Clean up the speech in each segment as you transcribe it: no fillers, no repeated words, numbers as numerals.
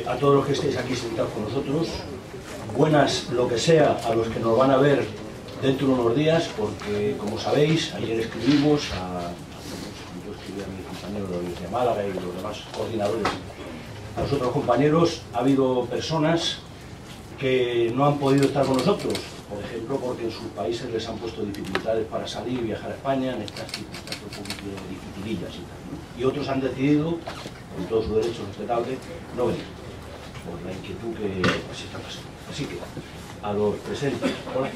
a todos los que estéis aquí sentados con nosotros. Buenas, lo que sea, a los que nos van a ver dentro de unos días, porque, como sabéis, ayer escribimos yo escribí a mis compañeros de Málaga y los demás coordinadores, a los otros compañeros. Ha habido personas que no han podido estar con nosotros, por ejemplo, porque en sus países les han puesto dificultades para salir y viajar a España en estas circunstancias un poquito dificilillas y tal, ¿no? Y otros han decidido, con todo su derecho respetable, no venir, por la inquietud que se está pasando. Así que, a los presentes, hola,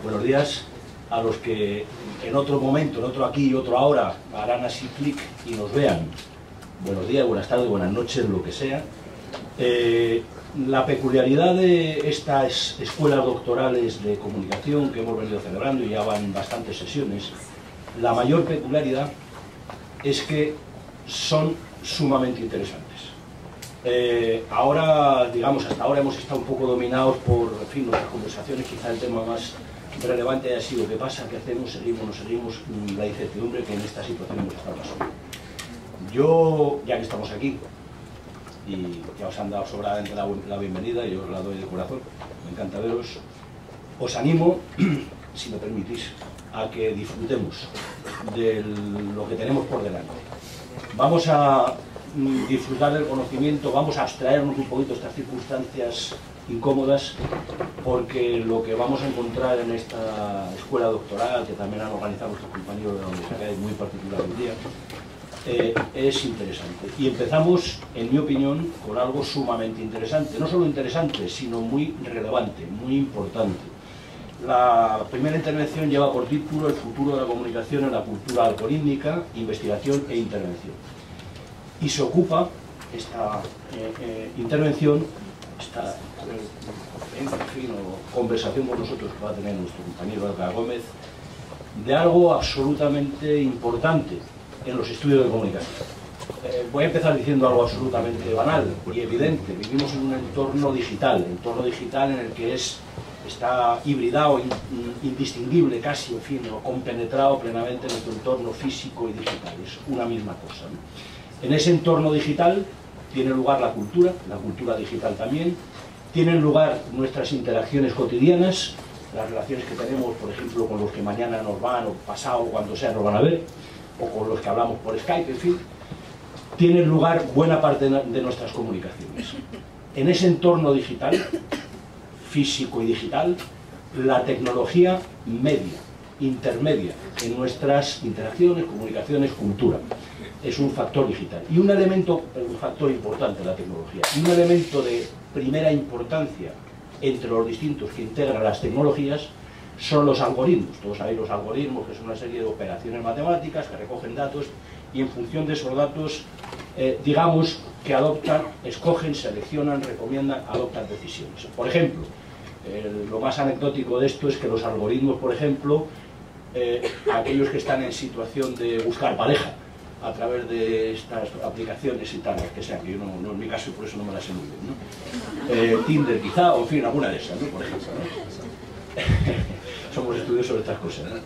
buenos días. A los que en otro momento, en otro aquí y otro ahora, harán así clic y nos vean, buenos días, buenas tardes, buenas noches, lo que sea. La peculiaridad de estas escuelas doctorales de comunicación que hemos venido celebrando, y ya van bastantes sesiones, la mayor peculiaridad es que son sumamente interesantes. Ahora, digamos, hasta ahora hemos estado un poco dominados por, en fin, nuestras conversaciones. Quizá el tema más relevante haya sido qué pasa, qué hacemos, seguimos, no seguimos, la incertidumbre que en esta situación hemos estado pasando. Yo, ya que estamos aquí, y ya os han dado sobradamente la bienvenida, y os la doy de corazón, me encanta veros, os animo, si me permitís, a que disfrutemos de lo que tenemos por delante. Vamos a disfrutar del conocimiento, vamos a abstraernos un poquito de estas circunstancias incómodas, porque lo que vamos a encontrar en esta escuela doctoral, que también han organizado nuestros compañeros de la universidad, es muy particular hoy día, es interesante. Y empezamos, en mi opinión, con algo sumamente interesante. No solo interesante, sino muy relevante, muy importante. La primera intervención lleva por título El futuro de la comunicación en la cultura algorítmica, investigación e intervención. Y se ocupa esta intervención, esta conversación con nosotros que va a tener nuestro compañero Edgar Gómez, de algo absolutamente importante en los estudios de comunicación. Voy a empezar diciendo algo absolutamente banal y evidente. Vivimos en un entorno digital en el que está hibridado, indistinguible casi, en fin, o compenetrado plenamente en nuestro entorno físico y digital. Es una misma cosa, ¿no? En ese entorno digital tiene lugar la cultura digital también, tienen lugar nuestras interacciones cotidianas, las relaciones que tenemos, por ejemplo, con los que mañana nos van, o pasado, o cuando sea nos van a ver, o con los que hablamos por Skype, en fin, tienen lugar buena parte de nuestras comunicaciones. En ese entorno digital, físico y digital, la tecnología media, intermedia, en nuestras interacciones, comunicaciones, cultura, es un factor digital. Y un factor importante, la tecnología, y un elemento de primera importancia entre los distintos que integran las tecnologías son los algoritmos. Todos sabéis los algoritmos, que son una serie de operaciones matemáticas que recogen datos y en función de esos datos, digamos, que adoptan, escogen, seleccionan, recomiendan, adoptan decisiones. Por ejemplo, lo más anecdótico de esto es que los algoritmos, por ejemplo, aquellos que están en situación de buscar pareja a través de estas aplicaciones y tal, que sean, que yo no en mi caso, por eso no me las sé muy bien, ¿no? Tinder quizá, o en fin, alguna de esas, ¿no? Por ejemplo, ¿no? Somos estudios sobre estas cosas, ¿no?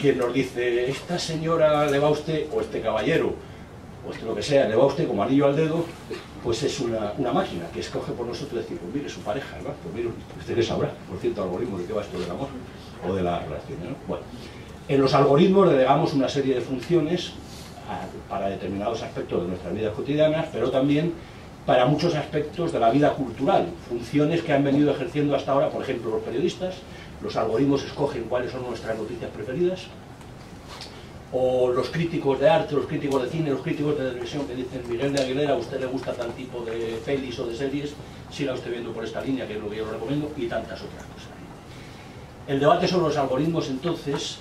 Quien nos dice, esta señora le va a usted, o este caballero, o este lo que sea, le va a usted como anillo al dedo, pues es una máquina que escoge por nosotros y decir, pues mire, su pareja, ¿no? Pues mire, usted qué sabrá, por cierto, algoritmo de qué va esto del amor, o de la relación, ¿no? Bueno, en los algoritmos delegamos una serie de funciones para determinados aspectos de nuestras vidas cotidianas, pero también para muchos aspectos de la vida cultural, funciones que han venido ejerciendo hasta ahora, por ejemplo, los periodistas. Los algoritmos escogen cuáles son nuestras noticias preferidas, o los críticos de arte, los críticos de cine, los críticos de televisión que dicen, Miguel de Aguilera, a usted le gusta tal tipo de pelis o de series, siga usted viendo por esta línea, que es lo que yo le recomiendo, y tantas otras cosas. El debate sobre los algoritmos, entonces,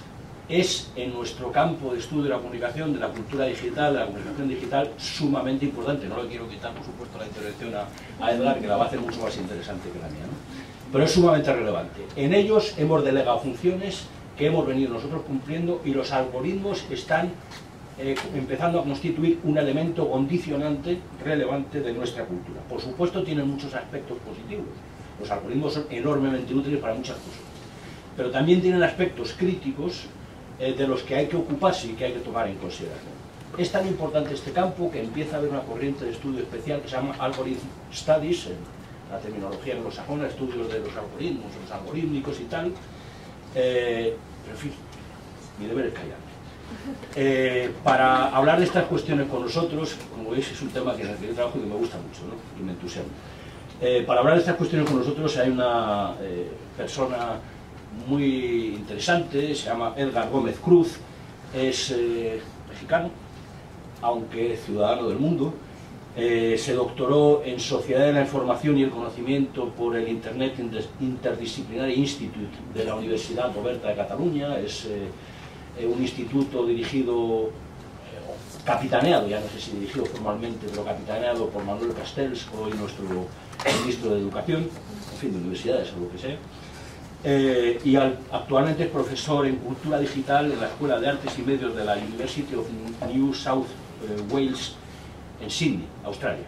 es en nuestro campo de estudio de la comunicación, de la cultura digital, de la comunicación digital, sumamente importante. No le quiero quitar, por supuesto, la intervención a Edgar, que la va a hacer mucho más interesante que la mía, ¿no? Pero es sumamente relevante. En ellos hemos delegado funciones que hemos venido nosotros cumpliendo, y los algoritmos están empezando a constituir un elemento condicionante relevante de nuestra cultura. Por supuesto, tienen muchos aspectos positivos. Los algoritmos son enormemente útiles para muchas cosas, pero también tienen aspectos críticos de los que hay que ocuparse y que hay que tomar en consideración. Es tan importante este campo que empieza a haber una corriente de estudio especial que se llama Algorithm Studies, en la terminología anglosajona, estudios de los algoritmos, los algorítmicos y tal. Pero en fin, mi deber es callar. Para hablar de estas cuestiones con nosotros, como veis, es un tema en el que yo trabajo y que me gusta mucho, ¿no? Y me entusiasma. Para hablar de estas cuestiones con nosotros hay una persona muy interesante, se llama Edgar Gómez Cruz, es mexicano, aunque ciudadano del mundo. Se doctoró en Sociedad de la Información y el Conocimiento por el Internet Interdisciplinary Institute de la Universidad Oberta de Cataluña. Es un instituto dirigido, capitaneado, ya no sé si dirigido formalmente, pero capitaneado por Manuel Castells, hoy nuestro ministro de Educación, en fin, de universidades o lo que sea. Y actualmente es profesor en Cultura Digital en la Escuela de Artes y Medios de la University of New South Wales en Sydney, Australia.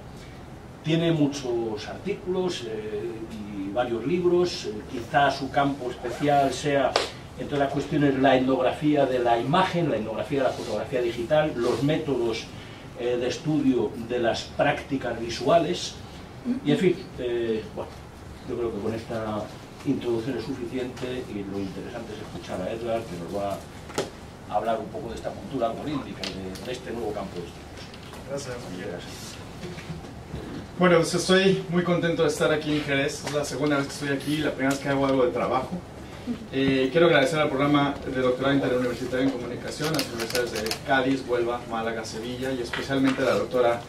Tiene muchos artículos y varios libros. Quizá su campo especial sea, entre las cuestiones, la etnografía de la imagen, la etnografía de la fotografía digital, los métodos de estudio de las prácticas visuales. Y en fin, bueno, yo creo que con esta introducción es suficiente y lo interesante es escuchar a Edgar, que nos va a hablar un poco de esta cultura algorítmica y de este nuevo campo de estudios. Gracias. Bueno, pues estoy muy contento de estar aquí en Jerez. Es la segunda vez que estoy aquí, la primera vez que hago algo de trabajo. Quiero agradecer al programa de doctorado interuniversitario en comunicación a las universidades de Cádiz, Huelva, Málaga, Sevilla y especialmente a la doctora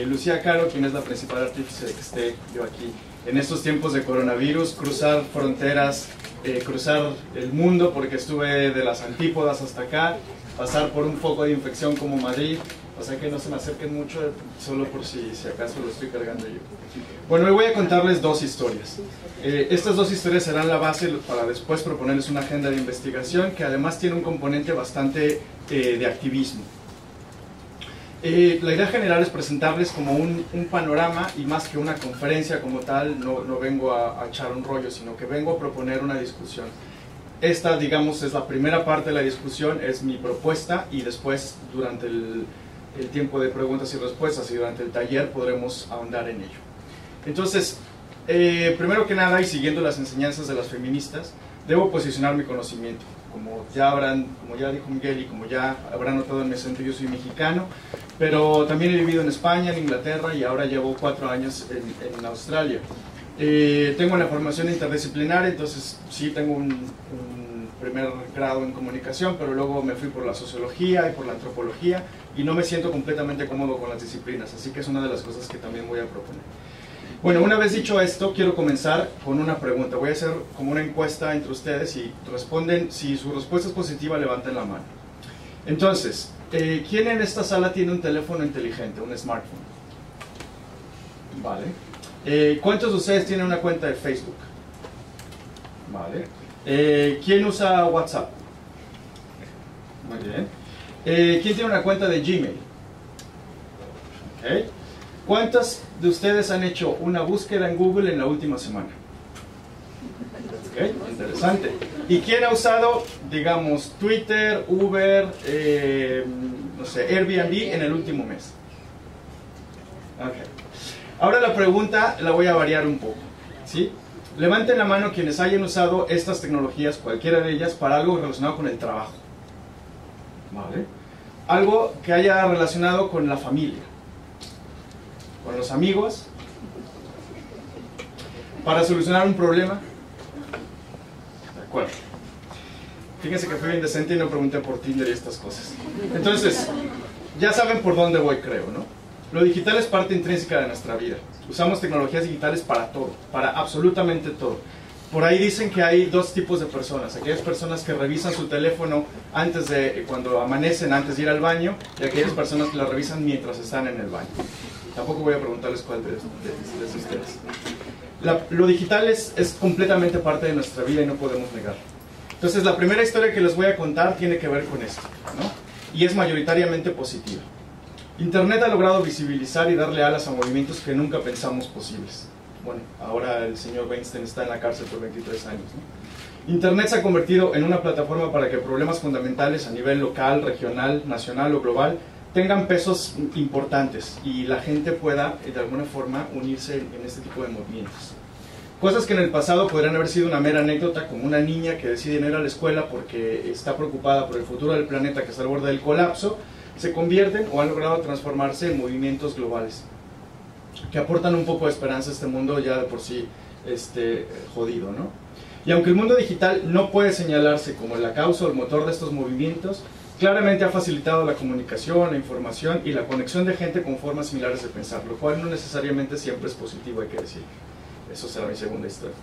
Lucía Caro, quien es la principal artífice de que esté yo aquí en estos tiempos de coronavirus, cruzar fronteras, cruzar el mundo, porque estuve de las antípodas hasta acá, pasar por un foco de infección como Madrid. O sea que no se me acerquen mucho, solo por si acaso lo estoy cargando yo. Bueno, hoy voy a contarles dos historias. Estas dos historias serán la base para después proponerles una agenda de investigación que además tiene un componente bastante de activismo. La idea general es presentarles como un panorama y más que una conferencia como tal, no vengo a echar un rollo, sino que vengo a proponer una discusión. Esta, digamos, es la primera parte de la discusión, es mi propuesta y después durante el tiempo de preguntas y respuestas y durante el taller podremos ahondar en ello. Entonces, primero que nada y siguiendo las enseñanzas de las feministas, debo posicionar mi conocimiento. Como ya dijo Miguel y como ya habrán notado en mi acento, yo soy mexicano, pero también he vivido en España, en Inglaterra y ahora llevo 4 años en Australia. Tengo una formación interdisciplinaria, entonces sí tengo un primer grado en comunicación, pero luego me fui por la sociología y por la antropología y no me siento completamente cómodo con las disciplinas, así que es una de las cosas que también voy a proponer. Bueno, una vez dicho esto, quiero comenzar con una pregunta. Voy a hacer como una encuesta entre ustedes y responden, si su respuesta es positiva, levanten la mano. Entonces, ¿quién en esta sala tiene un teléfono inteligente, un smartphone? Vale. ¿Cuántos de ustedes tienen una cuenta de Facebook? Vale. ¿Quién usa WhatsApp? Muy bien. ¿Quién tiene una cuenta de Gmail? Okay. ¿Cuántos de ustedes han hecho una búsqueda en Google en la última semana? Okay, interesante. ¿Y quién ha usado, digamos, Twitter, Uber, no sé, Airbnb en el último mes? Okay. Ahora la pregunta la voy a variar un poco, ¿sí? Levanten la mano quienes hayan usado estas tecnologías, cualquiera de ellas, para algo relacionado con el trabajo. ¿Vale? Algo que haya relacionado con la familia, con los amigos, para solucionar un problema. De acuerdo. Fíjense que fui bien decente y no pregunté por Tinder y estas cosas. Entonces, ya saben por dónde voy, creo, ¿no? Lo digital es parte intrínseca de nuestra vida. Usamos tecnologías digitales para todo, para absolutamente todo. Por ahí dicen que hay dos tipos de personas. Aquellas personas que revisan su teléfono antes de, cuando amanecen, antes de ir al baño, y aquellas personas que la revisan mientras están en el baño. Tampoco voy a preguntarles cuál de ustedes. Lo digital es completamente parte de nuestra vida y no podemos negarlo. Entonces, la primera historia que les voy a contar tiene que ver con esto, ¿no? Y es mayoritariamente positiva. Internet ha logrado visibilizar y darle alas a movimientos que nunca pensamos posibles. Bueno, ahora el señor Weinstein está en la cárcel por 23 años, ¿no? Internet se ha convertido en una plataforma para que problemas fundamentales a nivel local, regional, nacional o global tengan pesos importantes y la gente pueda de alguna forma unirse en este tipo de movimientos. Cosas que en el pasado podrían haber sido una mera anécdota, como una niña que decide no ir a la escuela porque está preocupada por el futuro del planeta que está al borde del colapso, se convierten o han logrado transformarse en movimientos globales que aportan un poco de esperanza a este mundo ya de por sí jodido, ¿no? Y aunque el mundo digital no puede señalarse como la causa o el motor de estos movimientos, claramente ha facilitado la comunicación, la información y la conexión de gente con formas similares de pensar, lo cual no necesariamente siempre es positivo, hay que decir. Eso será mi segunda historia.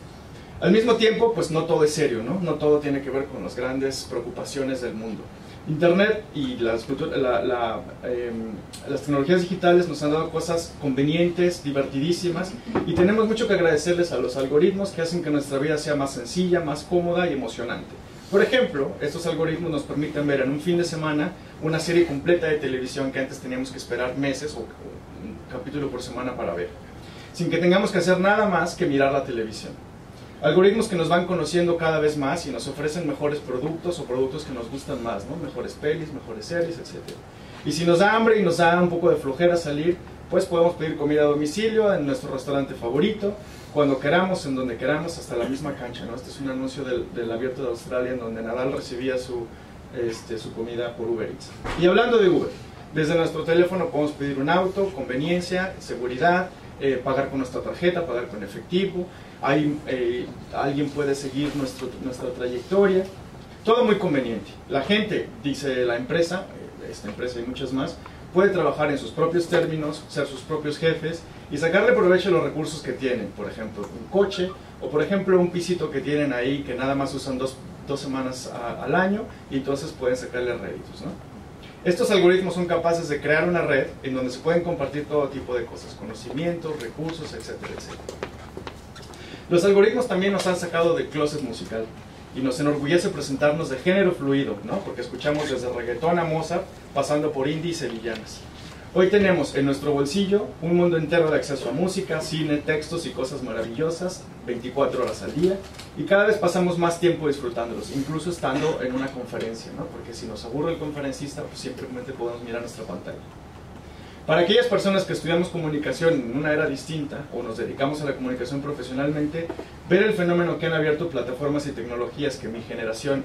Al mismo tiempo, pues no todo es serio, ¿no? No todo tiene que ver con las grandes preocupaciones del mundo. Internet y las tecnologías digitales nos han dado cosas convenientes, divertidísimas, y tenemos mucho que agradecerles a los algoritmos que hacen que nuestra vida sea más sencilla, más cómoda y emocionante. Por ejemplo, estos algoritmos nos permiten ver en un fin de semana una serie completa de televisión que antes teníamos que esperar meses o un capítulo por semana para ver, sin que tengamos que hacer nada más que mirar la televisión. Algoritmos que nos van conociendo cada vez más y nos ofrecen mejores productos o productos que nos gustan más, ¿no? Mejores pelis, mejores series, etc. Y si nos da hambre y nos da un poco de flojera salir, pues podemos pedir comida a domicilio en nuestro restaurante favorito, cuando queramos, en donde queramos, hasta la misma cancha, ¿no? Este es un anuncio del Abierto de Australia en donde Nadal recibía su comida por Uber Eats. Y hablando de Uber, desde nuestro teléfono podemos pedir un auto, conveniencia, seguridad, pagar con nuestra tarjeta, pagar con efectivo. Alguien puede seguir nuestra trayectoria, todo muy conveniente. La gente, dice la empresa, esta empresa y muchas más, puede trabajar en sus propios términos, ser sus propios jefes y sacarle provecho a los recursos que tienen, por ejemplo un coche o por ejemplo un pisito que tienen ahí que nada más usan dos semanas al año y entonces pueden sacarle réditos, ¿no? Estos algoritmos son capaces de crear una red en donde se pueden compartir todo tipo de cosas, conocimientos, recursos, etcétera, etcétera. Los algoritmos también nos han sacado del closet musical y nos enorgullece presentarnos de género fluido, ¿no? Porque escuchamos desde reggaetón a Mozart, pasando por indie y sevillanas. Hoy tenemos en nuestro bolsillo un mundo entero de acceso a música, cine, textos y cosas maravillosas, 24 horas al día, y cada vez pasamos más tiempo disfrutándolos, incluso estando en una conferencia, ¿no? Porque si nos aburre el conferencista, pues simplemente podemos mirar nuestra pantalla. Para aquellas personas que estudiamos comunicación en una era distinta o nos dedicamos a la comunicación profesionalmente, ver el fenómeno que han abierto plataformas y tecnologías que en mi generación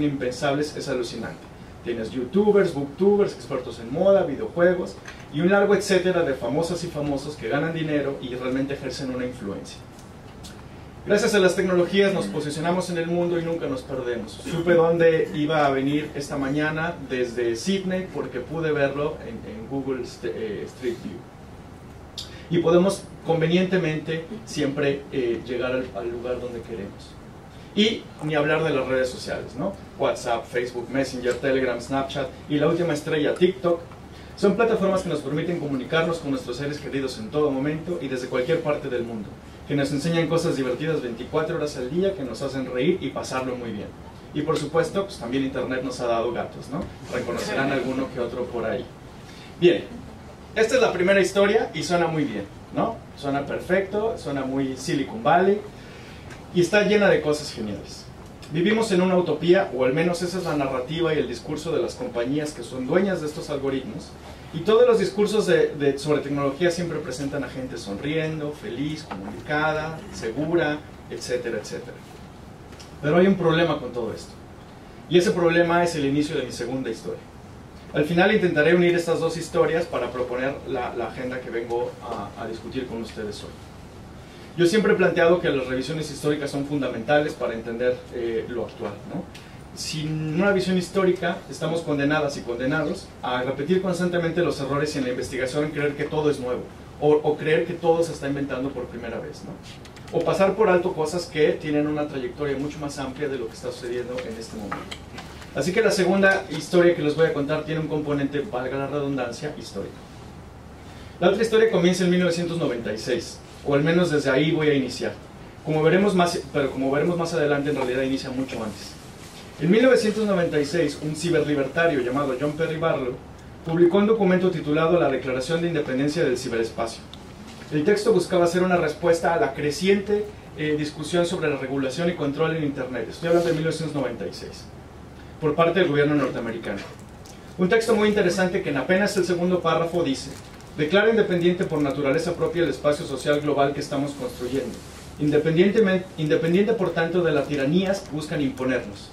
impensables es alucinante. Tienes youtubers, booktubers, expertos en moda, videojuegos y un largo etcétera de famosas y famosos que ganan dinero y realmente ejercen una influencia. Gracias a las tecnologías nos posicionamos en el mundo y nunca nos perdemos. Supe dónde iba a venir esta mañana desde Sydney porque pude verlo en Google Street View. Y podemos convenientemente siempre llegar al lugar donde queremos. Y ni hablar de las redes sociales, ¿no? WhatsApp, Facebook, Messenger, Telegram, Snapchat y la última estrella, TikTok. Son plataformas que nos permiten comunicarnos con nuestros seres queridos en todo momento y desde cualquier parte del mundo, que nos enseñan cosas divertidas 24 horas al día, que nos hacen reír y pasarlo muy bien. Y por supuesto, pues también Internet nos ha dado gatos, ¿no? Reconocerán alguno que otro por ahí. Bien, esta es la primera historia y suena muy bien, ¿no? Suena perfecto, suena muy Silicon Valley y está llena de cosas geniales. Vivimos en una utopía, o al menos esa es la narrativa y el discurso de las compañías que son dueñas de estos algoritmos, y todos los discursos sobre tecnología siempre presentan a gente sonriendo, feliz, comunicada, segura, etcétera, etcétera. Pero hay un problema con todo esto, y ese problema es el inicio de mi segunda historia. Al final intentaré unir estas dos historias para proponer la agenda que vengo a discutir con ustedes hoy. Yo siempre he planteado que las revisiones históricas son fundamentales para entender lo actual, ¿no? Sin una visión histórica estamos condenadas y condenados a repetir constantemente los errores y en la investigación creer que todo es nuevo o creer que todo se está inventando por primera vez, ¿no? O pasar por alto cosas que tienen una trayectoria mucho más amplia de lo que está sucediendo en este momento. Así que la segunda historia que les voy a contar tiene un componente, valga la redundancia, histórico. La otra historia comienza en 1996, o al menos desde ahí voy a iniciar. Como veremos más adelante, en realidad inicia mucho antes. En 1996, un ciberlibertario llamado John Perry Barlow publicó un documento titulado La Declaración de Independencia del Ciberespacio. El texto buscaba hacer una respuesta a la creciente discusión sobre la regulación y control en Internet. Estoy hablando de 1996, por parte del gobierno norteamericano. Un texto muy interesante que en apenas el segundo párrafo dice: declara independiente por naturaleza propia el espacio social global que estamos construyendo, independiente por tanto de las tiranías que buscan imponernos.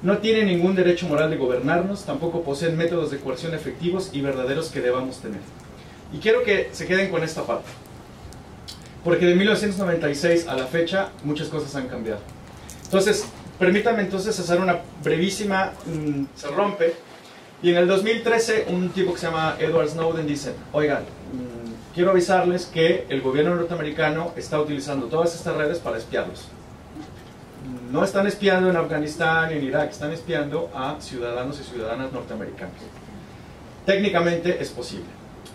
No tiene ningún derecho moral de gobernarnos, tampoco poseen métodos de coerción efectivos y verdaderos que debamos tener. Y quiero que se queden con esta parte, porque de 1996 a la fecha muchas cosas han cambiado. Entonces, permítanme entonces hacer una brevísima, se rompe, y en el 2013 un tipo que se llama Edward Snowden dice: oigan, quiero avisarles que el gobierno norteamericano está utilizando todas estas redes para espiarlos. No están espiando en Afganistán ni en Irak, están espiando a ciudadanos y ciudadanas norteamericanos. Técnicamente es posible.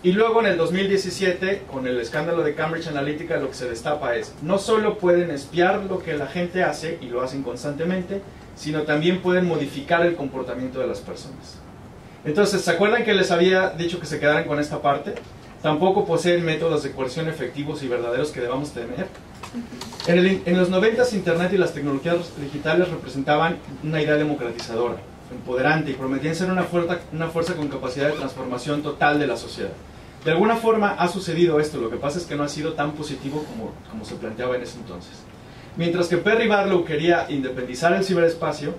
Y luego en el 2017, con el escándalo de Cambridge Analytica, lo que se destapa es: no solo pueden espiar lo que la gente hace, y lo hacen constantemente, sino también pueden modificar el comportamiento de las personas. Entonces, ¿se acuerdan que les había dicho que se quedaran con esta parte? Tampoco poseen métodos de coerción efectivos y verdaderos que debamos temer. En los 90s, Internet y las tecnologías digitales representaban una idea democratizadora, empoderante, y prometían ser una fuerza con capacidad de transformación total de la sociedad. De alguna forma ha sucedido esto, lo que pasa es que no ha sido tan positivo como se planteaba en ese entonces. Mientras que Perry Barlow quería independizar el ciberespacio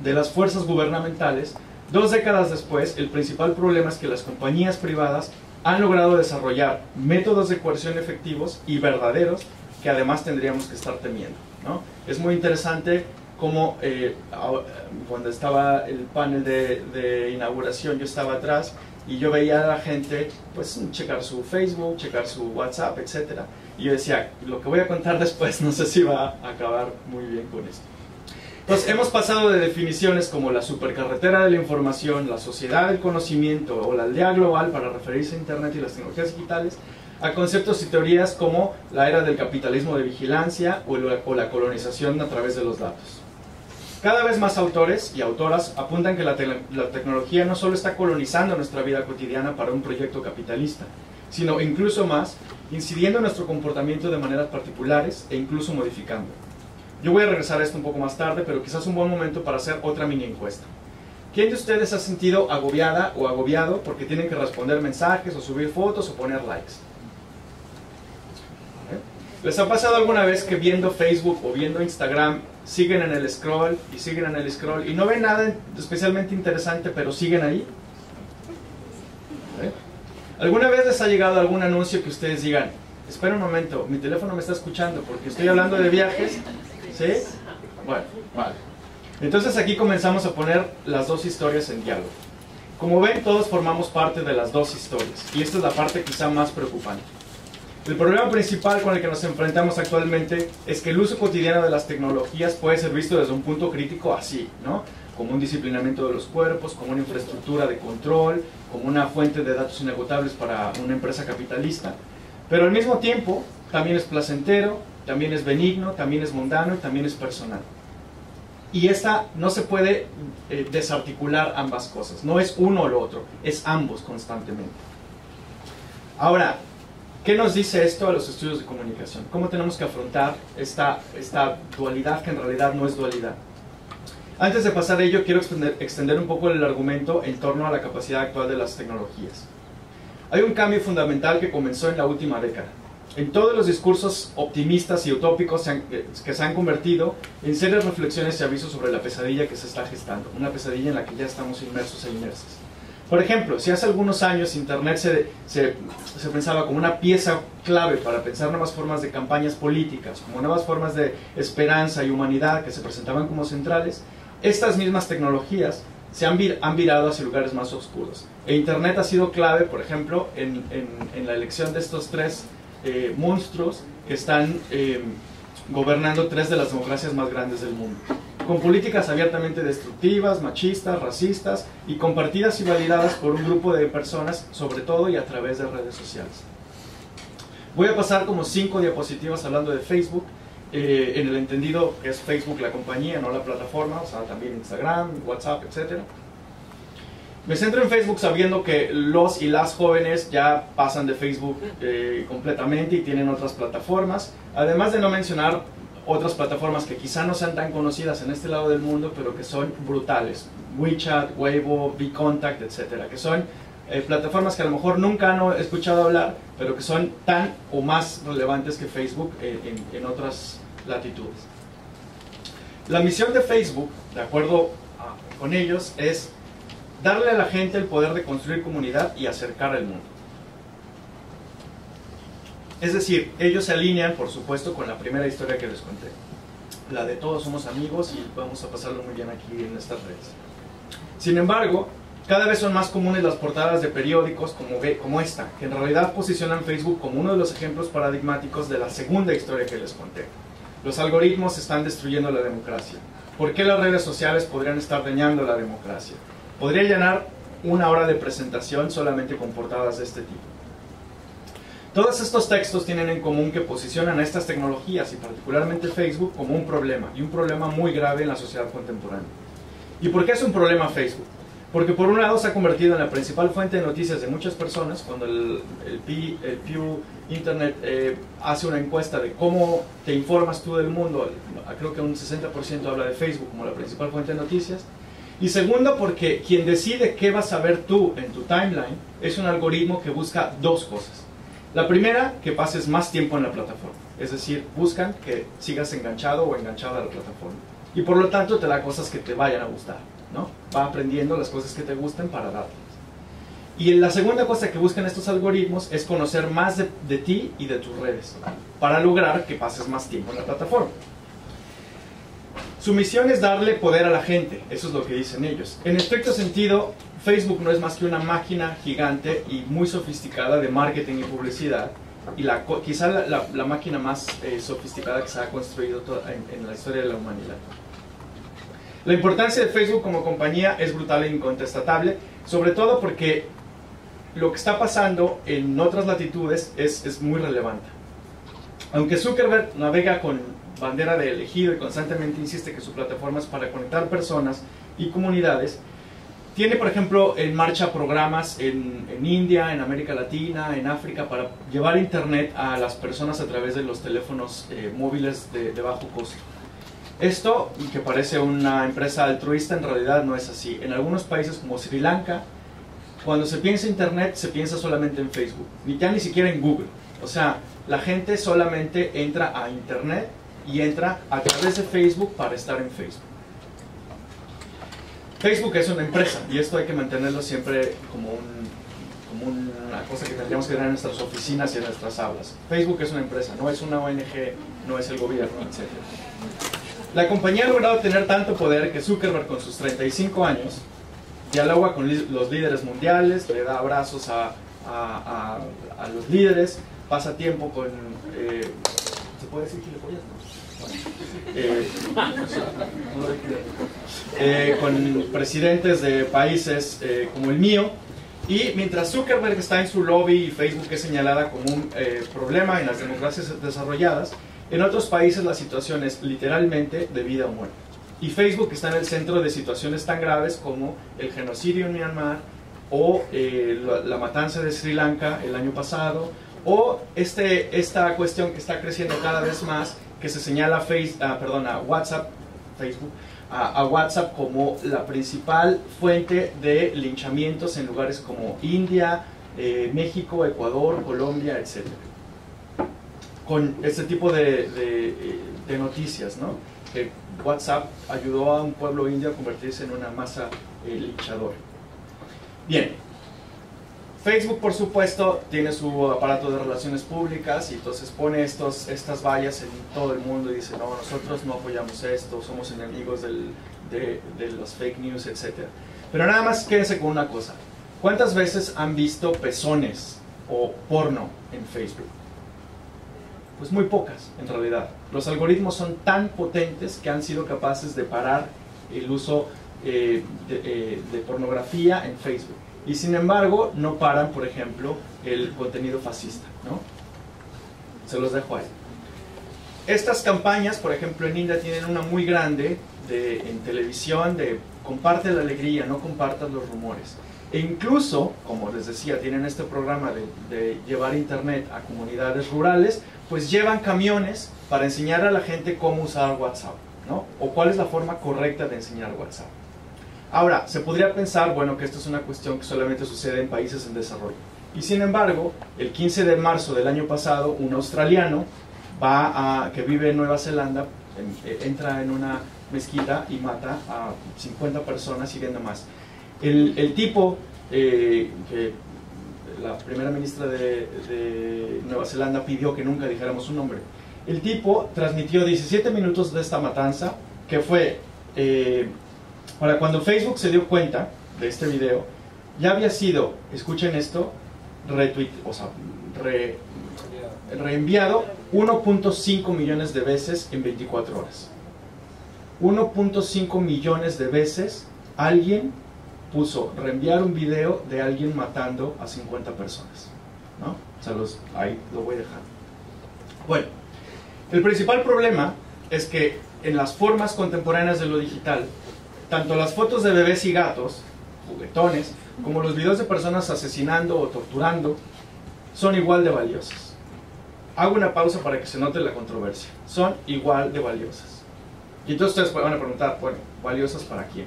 de las fuerzas gubernamentales, 2 décadas después, el principal problema es que las compañías privadas han logrado desarrollar métodos de coerción efectivos y verdaderos que además tendríamos que estar temiendo, ¿no? Es muy interesante cómo cuando estaba el panel de inauguración, yo estaba atrás y yo veía a la gente pues checar su Facebook, checar su WhatsApp, etc. Y yo decía: lo que voy a contar después no sé si va a acabar muy bien con esto. Entonces, hemos pasado de definiciones como la supercarretera de la información, la sociedad del conocimiento o la aldea global, para referirse a Internet y las tecnologías digitales, a conceptos y teorías como la era del capitalismo de vigilancia o la colonización a través de los datos. Cada vez más autores y autoras apuntan que la tecnología no solo está colonizando nuestra vida cotidiana para un proyecto capitalista, sino incluso más, incidiendo en nuestro comportamiento de maneras particulares e incluso modificando. Yo voy a regresar a esto un poco más tarde, pero quizás un buen momento para hacer otra mini encuesta. ¿Quién de ustedes ha sentido agobiada o agobiado porque tienen que responder mensajes o subir fotos o poner likes? ¿Les ha pasado alguna vez que viendo Facebook o viendo Instagram siguen en el scroll y siguen en el scroll y no ven nada especialmente interesante, pero siguen ahí? ¿Alguna vez les ha llegado algún anuncio que ustedes digan: espera un momento, mi teléfono me está escuchando porque estoy hablando de viajes? ¿Sí? Bueno, vale. Entonces aquí comenzamos a poner las dos historias en diálogo. Como ven, todos formamos parte de las dos historias, y esta es la parte quizá más preocupante. El problema principal con el que nos enfrentamos actualmente es que el uso cotidiano de las tecnologías puede ser visto desde un punto crítico así, ¿no? Como un disciplinamiento de los cuerpos, como una infraestructura de control, como una fuente de datos inagotables para una empresa capitalista. Pero al mismo tiempo, también es placentero, también es benigno, también es mundano y también es personal. Y no se puede desarticular ambas cosas, no es uno o lo otro, es ambos constantemente. Ahora, ¿qué nos dice esto a los estudios de comunicación? ¿Cómo tenemos que afrontar esta dualidad que en realidad no es dualidad? Antes de pasar a ello, quiero extender un poco el argumento en torno a la capacidad actual de las tecnologías. Hay un cambio fundamental que comenzó en la última década. En todos los discursos optimistas y utópicos que se han convertido en serias reflexiones y avisos sobre la pesadilla que se está gestando, una pesadilla en la que ya estamos inmersos e inmersas. Por ejemplo, si hace algunos años Internet se pensaba como una pieza clave para pensar nuevas formas de campañas políticas, como nuevas formas de esperanza y humanidad que se presentaban como centrales, estas mismas tecnologías se han virado hacia lugares más oscuros. E Internet ha sido clave, por ejemplo, en la elección de estos 3 monstruos que están gobernando 3 de las democracias más grandes del mundo, con políticas abiertamente destructivas, machistas, racistas y compartidas y validadas por un grupo de personas, sobre todo y a través de redes sociales. Voy a pasar como 5 diapositivas hablando de Facebook, en el entendido que es Facebook la compañía, no la plataforma, o sea, también Instagram, WhatsApp, etc. Me centro en Facebook sabiendo que los y las jóvenes ya pasan de Facebook completamente y tienen otras plataformas, además de no mencionar otras plataformas que quizá no sean tan conocidas en este lado del mundo, pero que son brutales. WeChat, Weibo, VKontakte, etcétera, que son plataformas que a lo mejor nunca han escuchado hablar, pero que son tan o más relevantes que Facebook en otras latitudes. La misión de Facebook, de acuerdo con ellos, es darle a la gente el poder de construir comunidad y acercar al mundo. Es decir, ellos se alinean, por supuesto, con la primera historia que les conté, la de todos somos amigos y vamos a pasarlo muy bien aquí en estas redes. Sin embargo, cada vez son más comunes las portadas de periódicos como esta, que en realidad posicionan Facebook como uno de los ejemplos paradigmáticos de la segunda historia que les conté. Los algoritmos están destruyendo la democracia. ¿Por qué las redes sociales podrían estar dañando la democracia? Podría llenar una hora de presentación solamente con portadas de este tipo. Todos estos textos tienen en común que posicionan a estas tecnologías, y particularmente Facebook, como un problema, y un problema muy grave en la sociedad contemporánea. ¿Y por qué es un problema Facebook? Porque por un lado se ha convertido en la principal fuente de noticias de muchas personas. Cuando el Pew Internet hace una encuesta de cómo te informas tú del mundo, creo que un 60% habla de Facebook como la principal fuente de noticias. Y segundo, porque quien decide qué vas a ver tú en tu timeline es un algoritmo que busca dos cosas. La primera, que pases más tiempo en la plataforma, es decir, buscan que sigas enganchado o enganchada a la plataforma. Y por lo tanto te da cosas que te vayan a gustar, ¿no? Va aprendiendo las cosas que te gusten para dártelas. Y la segunda cosa que buscan estos algoritmos es conocer más de ti y de tus redes, para lograr que pases más tiempo en la plataforma. Su misión es darle poder a la gente, eso es lo que dicen ellos. En estricto sentido, Facebook no es más que una máquina gigante y muy sofisticada de marketing y publicidad, y quizá la máquina más sofisticada que se ha construido en la historia de la humanidad. La importancia de Facebook como compañía es brutal e incontestable, sobre todo porque lo que está pasando en otras latitudes es muy relevante. Aunque Zuckerberg navega con bandera de elegido y constantemente insiste que su plataforma es para conectar personas y comunidades, tiene, por ejemplo, en marcha programas en India, en América Latina, en África, para llevar internet a las personas a través de los teléfonos móviles de bajo costo. Esto, que parece una empresa altruista, en realidad no es así. En algunos países como Sri Lanka, cuando se piensa internet, se piensa solamente en Facebook, ni siquiera en Google. O sea, la gente solamente entra a internet y entra a través de Facebook para estar en Facebook. Facebook es una empresa, y esto hay que mantenerlo siempre como una cosa que tendríamos que tener en nuestras oficinas y en nuestras aulas. Facebook es una empresa, no es una ONG, no es el gobierno, etc. La compañía ha logrado tener tanto poder que Zuckerberg, con sus 35 años, dialoga con los líderes mundiales, le da abrazos a los líderes, pasa tiempo con... ¿se puede decir gilipollas? Con presidentes de países como el mío. Y mientras Zuckerberg está en su lobby y Facebook es señalada como un problema en las democracias desarrolladas, en otros países la situación es literalmente de vida o muerte. Y Facebook está en el centro de situaciones tan graves como el genocidio en Myanmar, o la matanza de Sri Lanka el año pasado, o esta cuestión que está creciendo cada vez más, que se señala a WhatsApp como la principal fuente de linchamientos en lugares como India, México, Ecuador, Colombia, etc. Con este tipo de noticias, ¿no? Que WhatsApp ayudó a un pueblo indio a convertirse en una masa linchadora. Bien. Facebook, por supuesto, tiene su aparato de relaciones públicas y entonces pone estas vallas en todo el mundo y dice, no, nosotros no apoyamos esto, somos enemigos de los fake news, etc. Pero nada más quédense con una cosa. ¿Cuántas veces han visto pezones o porno en Facebook? Pues muy pocas, en realidad. Los algoritmos son tan potentes que han sido capaces de parar el uso de pornografía en Facebook. Y sin embargo, no paran, por ejemplo, el contenido fascista, ¿no? Se los dejo ahí. Estas campañas, por ejemplo, en India tienen una muy grande en televisión de comparte la alegría, no compartas los rumores. E incluso, como les decía, tienen este programa de llevar internet a comunidades rurales, pues llevan camiones para enseñar a la gente cómo usar WhatsApp, ¿no? O cuál es la forma correcta de enseñar WhatsApp. Ahora, se podría pensar, bueno, que esto es una cuestión que solamente sucede en países en desarrollo. Y sin embargo, el 15 de marzo del año pasado, un australiano que vive en Nueva Zelanda, entra en una mezquita y mata a 50 personas y viendo más. El tipo, que la primera ministra de Nueva Zelanda pidió que nunca dijéramos su nombre, el tipo transmitió 17 minutos de esta matanza, que fue, para cuando Facebook se dio cuenta de este video, ya había sido, escuchen esto, reenviado 1.5 millones de veces en 24 horas. 1.5 millones de veces alguien puso reenviar un video de alguien matando a 50 personas, ¿no? Ahí lo voy a dejar. Bueno, el principal problema es que en las formas contemporáneas de lo digital, tanto las fotos de bebés y gatos, juguetones, como los videos de personas asesinando o torturando, son igual de valiosas. Hago una pausa para que se note la controversia. Son igual de valiosas. Y entonces ustedes van a preguntar, bueno, ¿valiosas para quién?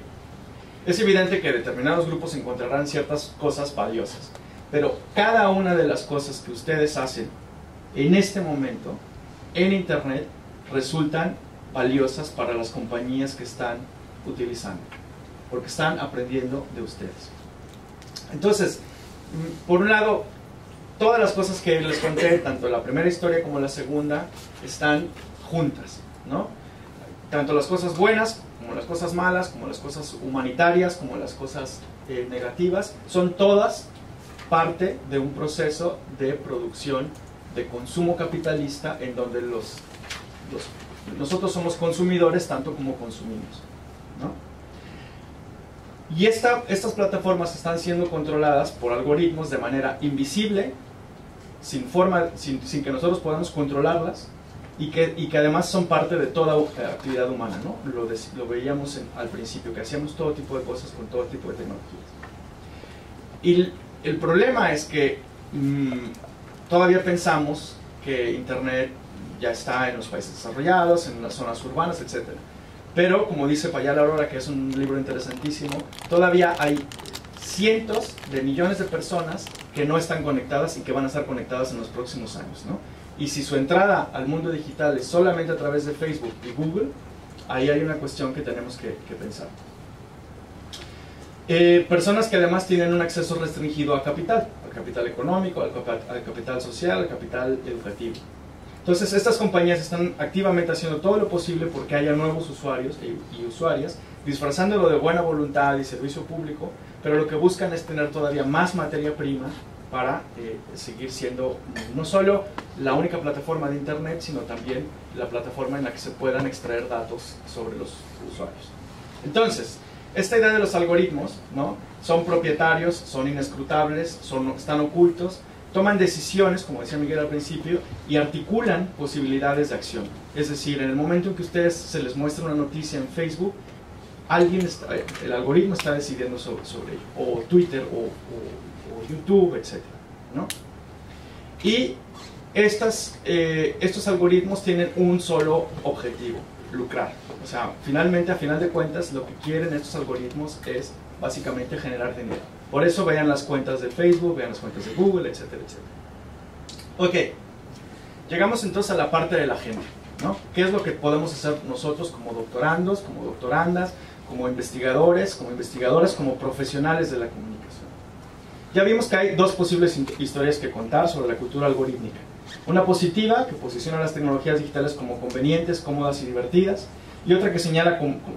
Es evidente que determinados grupos encontrarán ciertas cosas valiosas, pero cada una de las cosas que ustedes hacen en este momento en Internet resultan valiosas para las compañías que están utilizando, porque están aprendiendo de ustedes. Entonces, por un lado, todas las cosas que les conté, tanto la primera historia como la segunda, están juntas, ¿no? Tanto las cosas buenas, como las cosas malas, como las cosas humanitarias, como las cosas negativas, son todas parte de un proceso de producción, de consumo capitalista, en donde nosotros somos consumidores tanto como consumimos, ¿no? Y estas plataformas están siendo controladas por algoritmos de manera invisible, sin que nosotros podamos controlarlas, y que además son parte de toda actividad humana, ¿no? Lo veíamos al principio, que hacíamos todo tipo de cosas con todo tipo de tecnologías. Y el problema es que todavía pensamos que Internet ya está en los países desarrollados, en las zonas urbanas, etc. Pero, como dice Payal Aurora, que es un libro interesantísimo, todavía hay cientos de millones de personas que no están conectadas y que van a estar conectadas en los próximos años, ¿no? Y si su entrada al mundo digital es solamente a través de Facebook y Google, ahí hay una cuestión que tenemos que pensar. Personas que además tienen un acceso restringido al capital económico, al capital social, al capital educativo. Entonces, estas compañías están activamente haciendo todo lo posible porque haya nuevos usuarios y usuarias, disfrazándolo de buena voluntad y servicio público, pero lo que buscan es tener todavía más materia prima para seguir siendo no solo la única plataforma de Internet, sino también la plataforma en la que se puedan extraer datos sobre los usuarios. Entonces, esta idea de los algoritmos, ¿no? Son propietarios, son inescrutables, están ocultos, toman decisiones, como decía Miguel al principio, y articulan posibilidades de acción. Es decir, en el momento en que ustedes se les muestra una noticia en Facebook, el algoritmo está decidiendo sobre ello, o Twitter, o YouTube, etc., ¿no? Y estos algoritmos tienen un solo objetivo: lucrar. O sea, finalmente, a final de cuentas, lo que quieren estos algoritmos es básicamente generar dinero. Por eso vean las cuentas de Facebook, vean las cuentas de Google, etcétera, etcétera. Ok, llegamos entonces a la parte de la gente, ¿no? ¿Qué es lo que podemos hacer nosotros como doctorandos, como doctorandas, como investigadores, como investigadoras, como profesionales de la comunicación? Ya vimos que hay dos posibles historias que contar sobre la cultura algorítmica. Una positiva, que posiciona las tecnologías digitales como convenientes, cómodas y divertidas, y otra que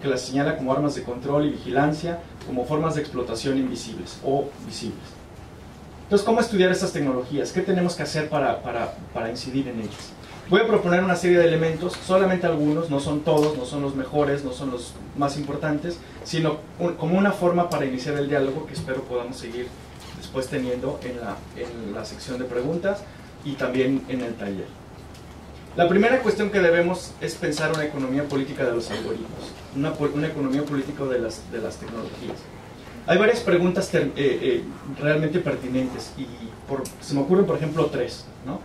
las señala como armas de control y vigilancia, como formas de explotación invisibles o visibles. Entonces, ¿cómo estudiar estas tecnologías? ¿Qué tenemos que hacer para incidir en ellas? Voy a proponer una serie de elementos, solamente algunos, no son todos, no son los mejores, no son los más importantes, sino como una forma para iniciar el diálogo que espero podamos seguir después teniendo en la sección de preguntas y también en el taller. La primera cuestión que debemos es pensar una economía política de los algoritmos, una economía política de las tecnologías. Hay varias preguntas realmente pertinentes y se me ocurren, por ejemplo, tres, ¿no?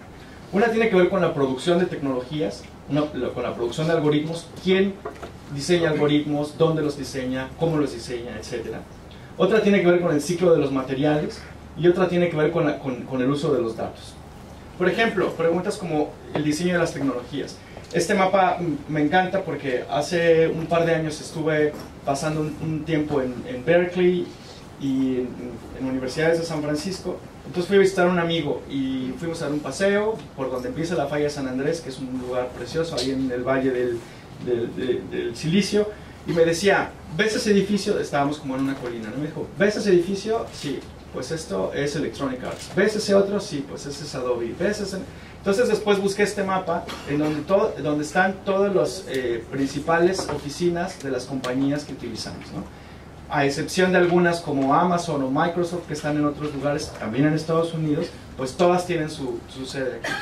Una tiene que ver con la producción de tecnologías, con la producción de algoritmos, quién diseña algoritmos, dónde los diseña, cómo los diseña, etc. Otra tiene que ver con el ciclo de los materiales y otra tiene que ver con el uso de los datos. Por ejemplo, preguntas como el diseño de las tecnologías. Este mapa me encanta porque hace un par de años estuve pasando un tiempo en Berkeley y en universidades de San Francisco. Entonces fui a visitar a un amigo y fuimos a dar un paseo por donde empieza la falla de San Andrés, que es un lugar precioso ahí en el valle del Silicio, y me decía, ¿ves ese edificio? Estábamos como en una colina, ¿no? Me dijo, ¿ves ese edificio? Sí, pues esto es Electronic Arts. ¿Ves ese otro? Sí, pues ese es Adobe. ¿Ves ese? Entonces después busqué este mapa en donde están todas las principales oficinas de las compañías que utilizamos, ¿no? A excepción de algunas como Amazon o Microsoft que están en otros lugares, también en Estados Unidos, pues todas tienen su sede aquí.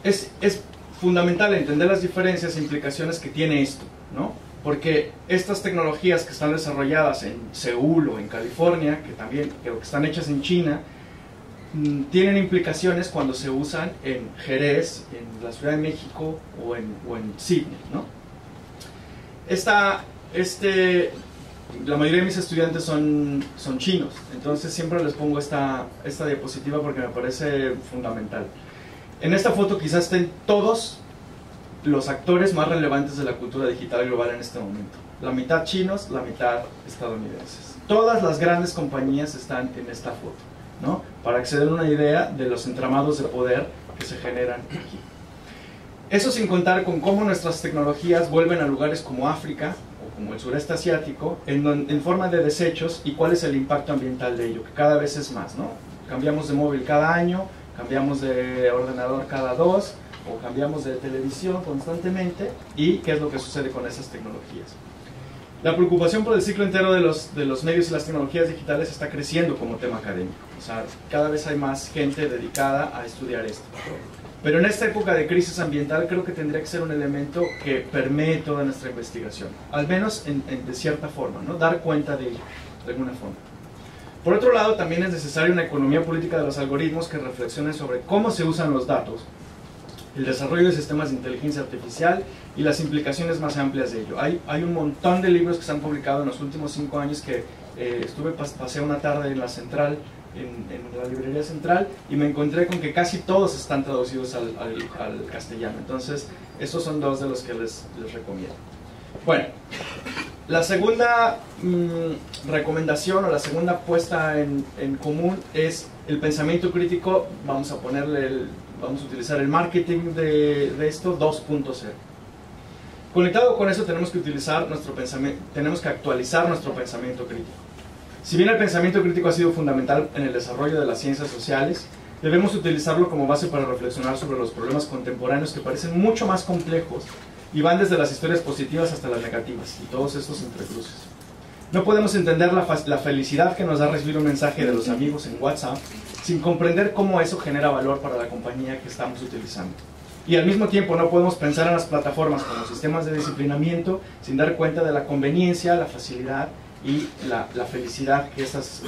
Es fundamental entender las diferencias e implicaciones que tiene esto, ¿no? Porque estas tecnologías que están desarrolladas en Seúl o en California, que están hechas en China, tienen implicaciones cuando se usan en Jerez, en la Ciudad de México o en Sydney, ¿no? La mayoría de mis estudiantes son chinos, entonces siempre les pongo esta diapositiva porque me parece fundamental. En esta foto quizás estén todos los actores más relevantes de la cultura digital global en este momento. La mitad chinos, la mitad estadounidenses. Todas las grandes compañías están en esta foto, ¿no? Para que se den una idea de los entramados de poder que se generan aquí. Eso sin contar con cómo nuestras tecnologías vuelven a lugares como África o como el sureste asiático en forma de desechos y cuál es el impacto ambiental de ello, que cada vez es más, ¿no? Cambiamos de móvil cada año, cambiamos de ordenador cada 2 o cambiamos de televisión constantemente, y qué es lo que sucede con esas tecnologías. La preocupación por el ciclo entero de los medios y las tecnologías digitales está creciendo como tema académico. O sea, cada vez hay más gente dedicada a estudiar esto. Pero en esta época de crisis ambiental creo que tendría que ser un elemento que permee toda nuestra investigación, al menos de cierta forma, ¿no? Dar cuenta de ello, de alguna forma. Por otro lado, también es necesaria una economía política de los algoritmos que reflexione sobre cómo se usan los datos, el desarrollo de sistemas de inteligencia artificial y las implicaciones más amplias de ello. Hay un montón de libros que se han publicado en los últimos 5 años que pasé una tarde en la Central, en la librería Central, y me encontré con que casi todos están traducidos al castellano. Entonces, estos son 2 de los que les recomiendo. Bueno, la segunda recomendación o la segunda puesta en común es el pensamiento crítico. Vamos a utilizar el marketing de esto 2.0. Conectado con eso tenemos que actualizar nuestro pensamiento crítico. Si bien el pensamiento crítico ha sido fundamental en el desarrollo de las ciencias sociales, debemos utilizarlo como base para reflexionar sobre los problemas contemporáneos que parecen mucho más complejos y van desde las historias positivas hasta las negativas, y todos estos entrecruces. No podemos entender la felicidad que nos da recibir un mensaje de los amigos en WhatsApp sin comprender cómo eso genera valor para la compañía que estamos utilizando. Y al mismo tiempo no podemos pensar en las plataformas como sistemas de disciplinamiento sin dar cuenta de la conveniencia, la facilidad y la felicidad que estas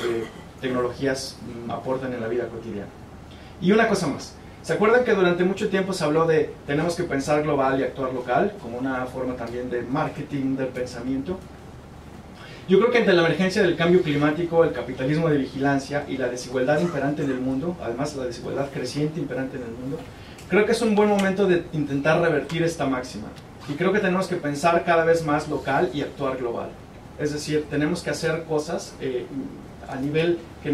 tecnologías aportan en la vida cotidiana. Y una cosa más. ¿Se acuerdan que durante mucho tiempo se habló de tenemos que pensar global y actuar local como una forma también de marketing del pensamiento? Yo creo que ante la emergencia del cambio climático, el capitalismo de vigilancia y la desigualdad imperante en el mundo, además la desigualdad creciente imperante en el mundo, creo que es un buen momento de intentar revertir esta máxima. Y creo que tenemos que pensar cada vez más local y actuar global. Es decir, tenemos que hacer cosas a nivel que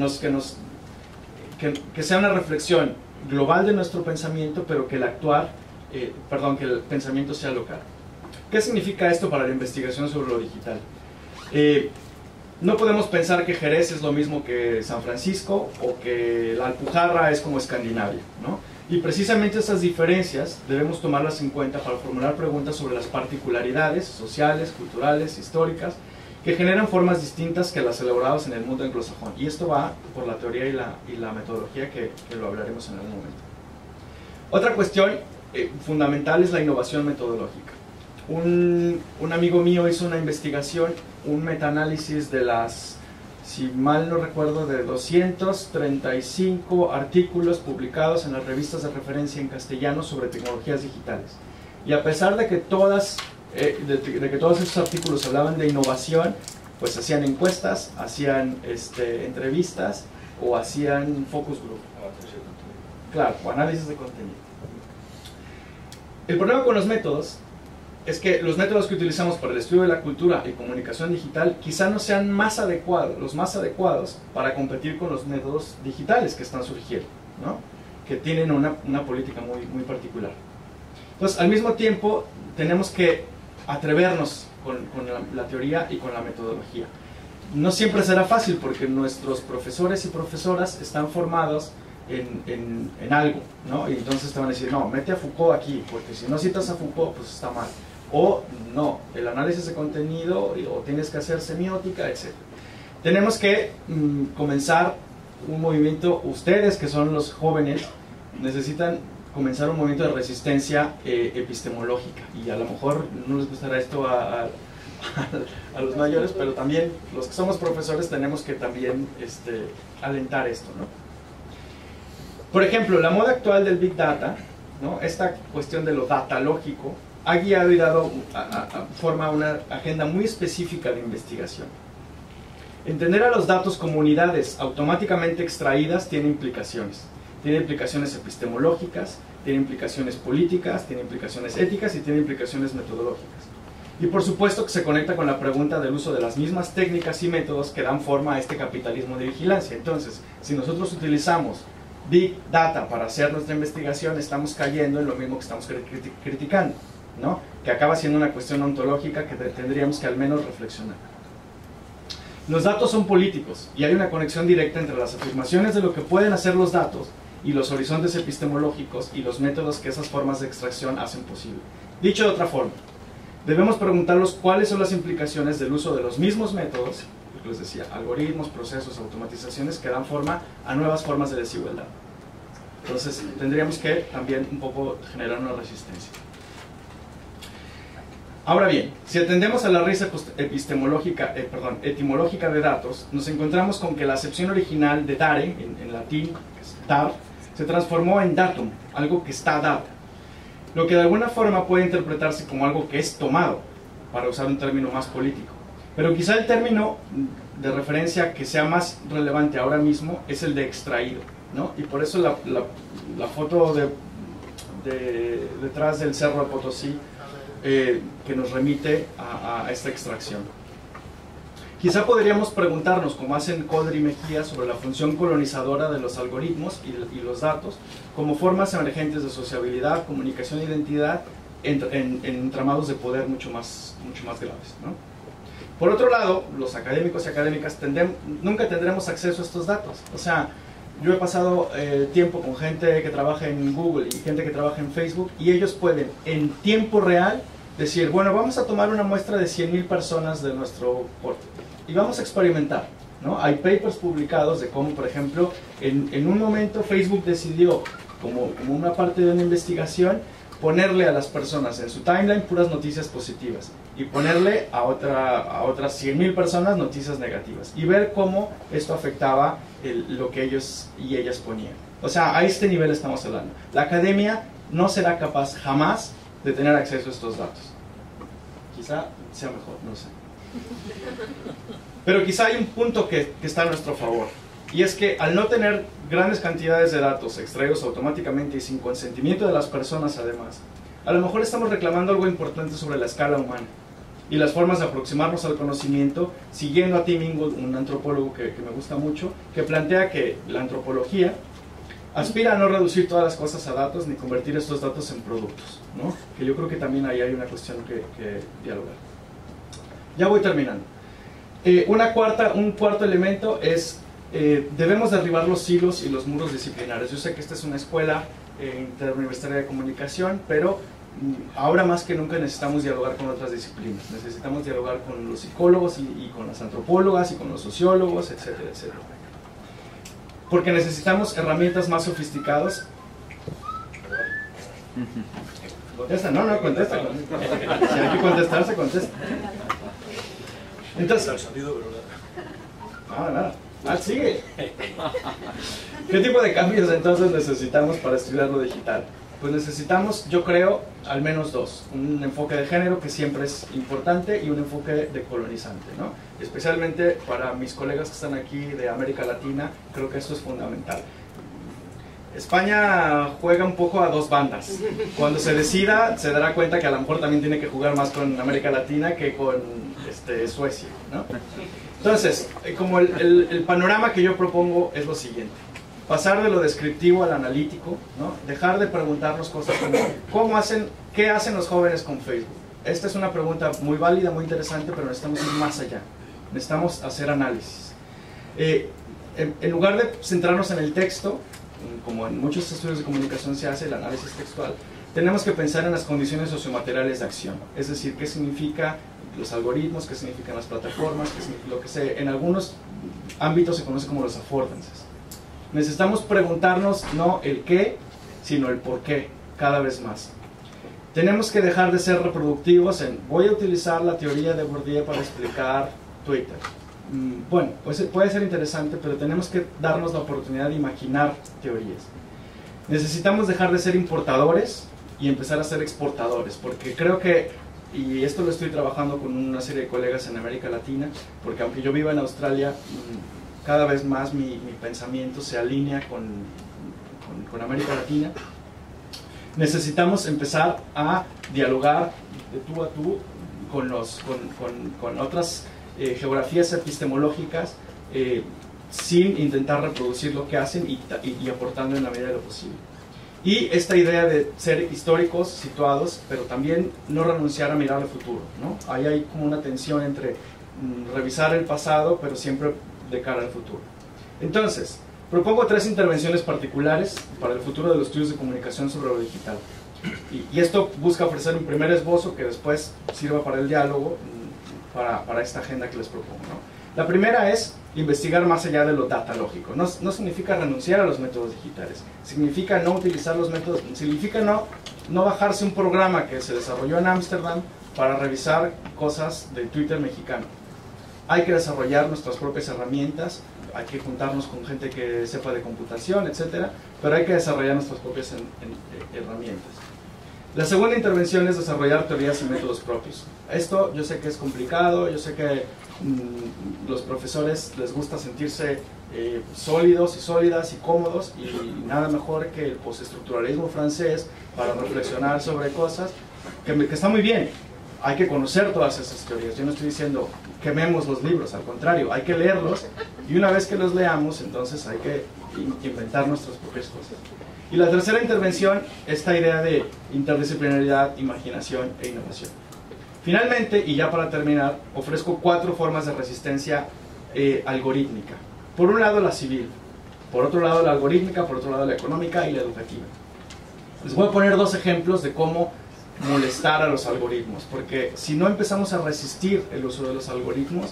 sea una reflexión global de nuestro pensamiento, pero que que el pensamiento sea local. ¿Qué significa esto para la investigación sobre lo digital? No podemos pensar que Jerez es lo mismo que San Francisco o que la Alpujarra es como Escandinavia, ¿no? Y precisamente esas diferencias debemos tomarlas en cuenta para formular preguntas sobre las particularidades sociales, culturales, históricas, que generan formas distintas que las elaboradas en el mundo anglosajón. Y esto va por la teoría y la metodología que lo hablaremos en algún momento. Otra cuestión fundamental es la innovación metodológica. un amigo mío hizo una investigación, un metaanálisis de las, si mal no recuerdo, de 235 artículos publicados en las revistas de referencia en castellano sobre tecnologías digitales. Y a pesar de que todos esos artículos hablaban de innovación, pues hacían encuestas, hacían entrevistas o hacían focus group. Claro, o análisis de contenido. El problema con los métodos es que los métodos que utilizamos para el estudio de la cultura y comunicación digital quizá no sean los más adecuados para competir con los métodos digitales que están surgiendo, ¿no? Que tienen una política muy particular. Entonces, al mismo tiempo, tenemos que atrevernos con la teoría y con la metodología. No siempre será fácil porque nuestros profesores y profesoras están formados en algo, ¿no? Y entonces te van a decir, no, mete a Foucault aquí, porque si no citas a Foucault, pues está mal. O no, el análisis de contenido, o tienes que hacer semiótica, etc. Tenemos que comenzar un movimiento, ustedes que son los jóvenes, necesitan comenzar un movimiento de resistencia epistemológica. Y a lo mejor no les gustará esto a los mayores, pero también los que somos profesores tenemos que también alentar esto, ¿no? Por ejemplo, la moda actual del Big Data, ¿no? Esta cuestión de lo datalógico, ha guiado y dado forma a una agenda muy específica de investigación. Entender a los datos como unidades automáticamente extraídas tiene implicaciones. Tiene implicaciones epistemológicas, tiene implicaciones políticas, tiene implicaciones éticas y tiene implicaciones metodológicas. Y por supuesto que se conecta con la pregunta del uso de las mismas técnicas y métodos que dan forma a este capitalismo de vigilancia. Entonces, si nosotros utilizamos Big Data para hacer nuestra investigación, estamos cayendo en lo mismo que estamos criticando, ¿no? Que acaba siendo una cuestión ontológica que tendríamos que al menos reflexionar. Los datos son políticos y hay una conexión directa entre las afirmaciones de lo que pueden hacer los datos y los horizontes epistemológicos y los métodos que esas formas de extracción hacen posible. Dicho de otra forma, debemos preguntarnos cuáles son las implicaciones del uso de los mismos métodos, lo que les decía, algoritmos, procesos, automatizaciones que dan forma a nuevas formas de desigualdad. Entonces tendríamos que también un poco generar una resistencia. Ahora bien, si atendemos a la raíz etimológica de datos, nos encontramos con que la acepción original de dare, en latín, que es dar, se transformó en datum, algo que está dado, lo que de alguna forma puede interpretarse como algo que es tomado, para usar un término más político. Pero quizá el término de referencia que sea más relevante ahora mismo es el de extraído, ¿no? Y por eso la foto detrás del Cerro de Potosí, que nos remite a esta extracción. Quizá podríamos preguntarnos, como hacen Codri y Mejía, sobre la función colonizadora de los algoritmos y los datos como formas emergentes de sociabilidad, comunicación e identidad en entramados de poder mucho más graves, ¿no? Por otro lado, los académicos y académicas nunca tendremos acceso a estos datos. O sea, yo he pasado tiempo con gente que trabaja en Google y gente que trabaja en Facebook, y ellos pueden en tiempo real decir, bueno, vamos a tomar una muestra de 100.000 personas de nuestro corte y vamos a experimentar, ¿no? Hay papers publicados de cómo, por ejemplo, en un momento Facebook decidió, como una parte de una investigación, ponerle a las personas en su timeline puras noticias positivas y ponerle a otras 100.000 personas noticias negativas y ver cómo esto afectaba lo que ellos y ellas ponían. O sea, a este nivel estamos hablando. La academia no será capaz jamás de tener acceso a estos datos. Quizá sea mejor, no sé. Pero quizá hay un punto que está a nuestro favor, y es que al no tener grandes cantidades de datos extraídos automáticamente y sin consentimiento de las personas además, a lo mejor estamos reclamando algo importante sobre la escala humana y las formas de aproximarnos al conocimiento, siguiendo a Tim Ingold, un antropólogo que me gusta mucho, que plantea que la antropología aspira a no reducir todas las cosas a datos ni convertir estos datos en productos, ¿no? Que yo creo que también ahí hay una cuestión que dialogar. Ya voy terminando. Un cuarto elemento es debemos derribar los hilos y los muros disciplinares. Yo sé que esta es una escuela interuniversitaria de comunicación, pero ahora más que nunca necesitamos dialogar con otras disciplinas. Necesitamos dialogar con los psicólogos y con las antropólogas y con los sociólogos, etcétera, etcétera. Porque necesitamos herramientas más sofisticadas. Contesta, no, contesta. Si hay que contestar, se contesta. Entonces, nada. Sigue. ¿Qué tipo de cambios entonces necesitamos para estudiar lo digital? Pues necesitamos, yo creo, al menos dos. Un enfoque de género, que siempre es importante, y un enfoque decolonizante, ¿no? Especialmente para mis colegas que están aquí de América Latina, creo que esto es fundamental. España juega un poco a dos bandas. Cuando se decida, se dará cuenta que a lo mejor también tiene que jugar más con América Latina que con Suecia, ¿no? Entonces, como el panorama que yo propongo es lo siguiente: pasar de lo descriptivo al analítico, ¿no? Dejar de preguntarnos cosas como ¿qué hacen los jóvenes con Facebook? Esta es una pregunta muy válida, muy interesante, pero necesitamos ir más allá. Necesitamos hacer análisis. En lugar de centrarnos en el texto, como en muchos estudios de comunicación se hace el análisis textual, tenemos que pensar en las condiciones sociomateriales de acción. Es decir, qué significa los algoritmos, qué significan las plataformas, qué significa lo que en algunos ámbitos se conoce como los affordances. Necesitamos preguntarnos no el qué, sino el por qué, cada vez más. Tenemos que dejar de ser reproductivos en voy a utilizar la teoría de Bourdieu para explicar Twitter. Bueno, pues puede ser interesante, pero tenemos que darnos la oportunidad de imaginar teorías. Necesitamos dejar de ser importadores y empezar a ser exportadores, porque creo que, y esto lo estoy trabajando con una serie de colegas en América Latina, porque aunque yo viva en Australia, cada vez más mi pensamiento se alinea con América Latina. Necesitamos empezar a dialogar de tú a tú con otras geografías epistemológicas, sin intentar reproducir lo que hacen y aportando en la medida de lo posible. Y esta idea de ser históricos, situados, pero también no renunciar a mirar al futuro, ¿no? Ahí hay como una tensión entre revisar el pasado, pero siempre de cara al futuro. Entonces, propongo 3 intervenciones particulares para el futuro de los estudios de comunicación sobre lo digital. Y esto busca ofrecer un primer esbozo que después sirva para el diálogo, para esta agenda que les propongo, ¿no? La primera es investigar más allá de lo datalógico. No significa renunciar a los métodos digitales, significa no utilizar los métodos, significa no bajarse un programa que se desarrolló en Ámsterdam para revisar cosas del Twitter mexicano. Hay que desarrollar nuestras propias herramientas, hay que juntarnos con gente que sepa de computación, etcétera, pero hay que desarrollar nuestras propias herramientas. La segunda intervención es desarrollar teorías y métodos propios. Esto yo sé que es complicado, yo sé que los profesores les gusta sentirse sólidos y sólidas y cómodos, y nada mejor que el postestructuralismo francés para reflexionar sobre cosas que está muy bien. Hay que conocer todas esas teorías. Yo no estoy diciendo quememos los libros, al contrario, hay que leerlos, y una vez que los leamos, entonces hay que inventar nuestras propias cosas. Y la tercera intervención, esta idea de interdisciplinaridad, imaginación e innovación. Finalmente, y ya para terminar, ofrezco 4 formas de resistencia algorítmica. Por un lado la civil, por otro lado la algorítmica, por otro lado la económica y la educativa. Les voy a poner 2 ejemplos de cómo molestar a los algoritmos, porque si no empezamos a resistir el uso de los algoritmos,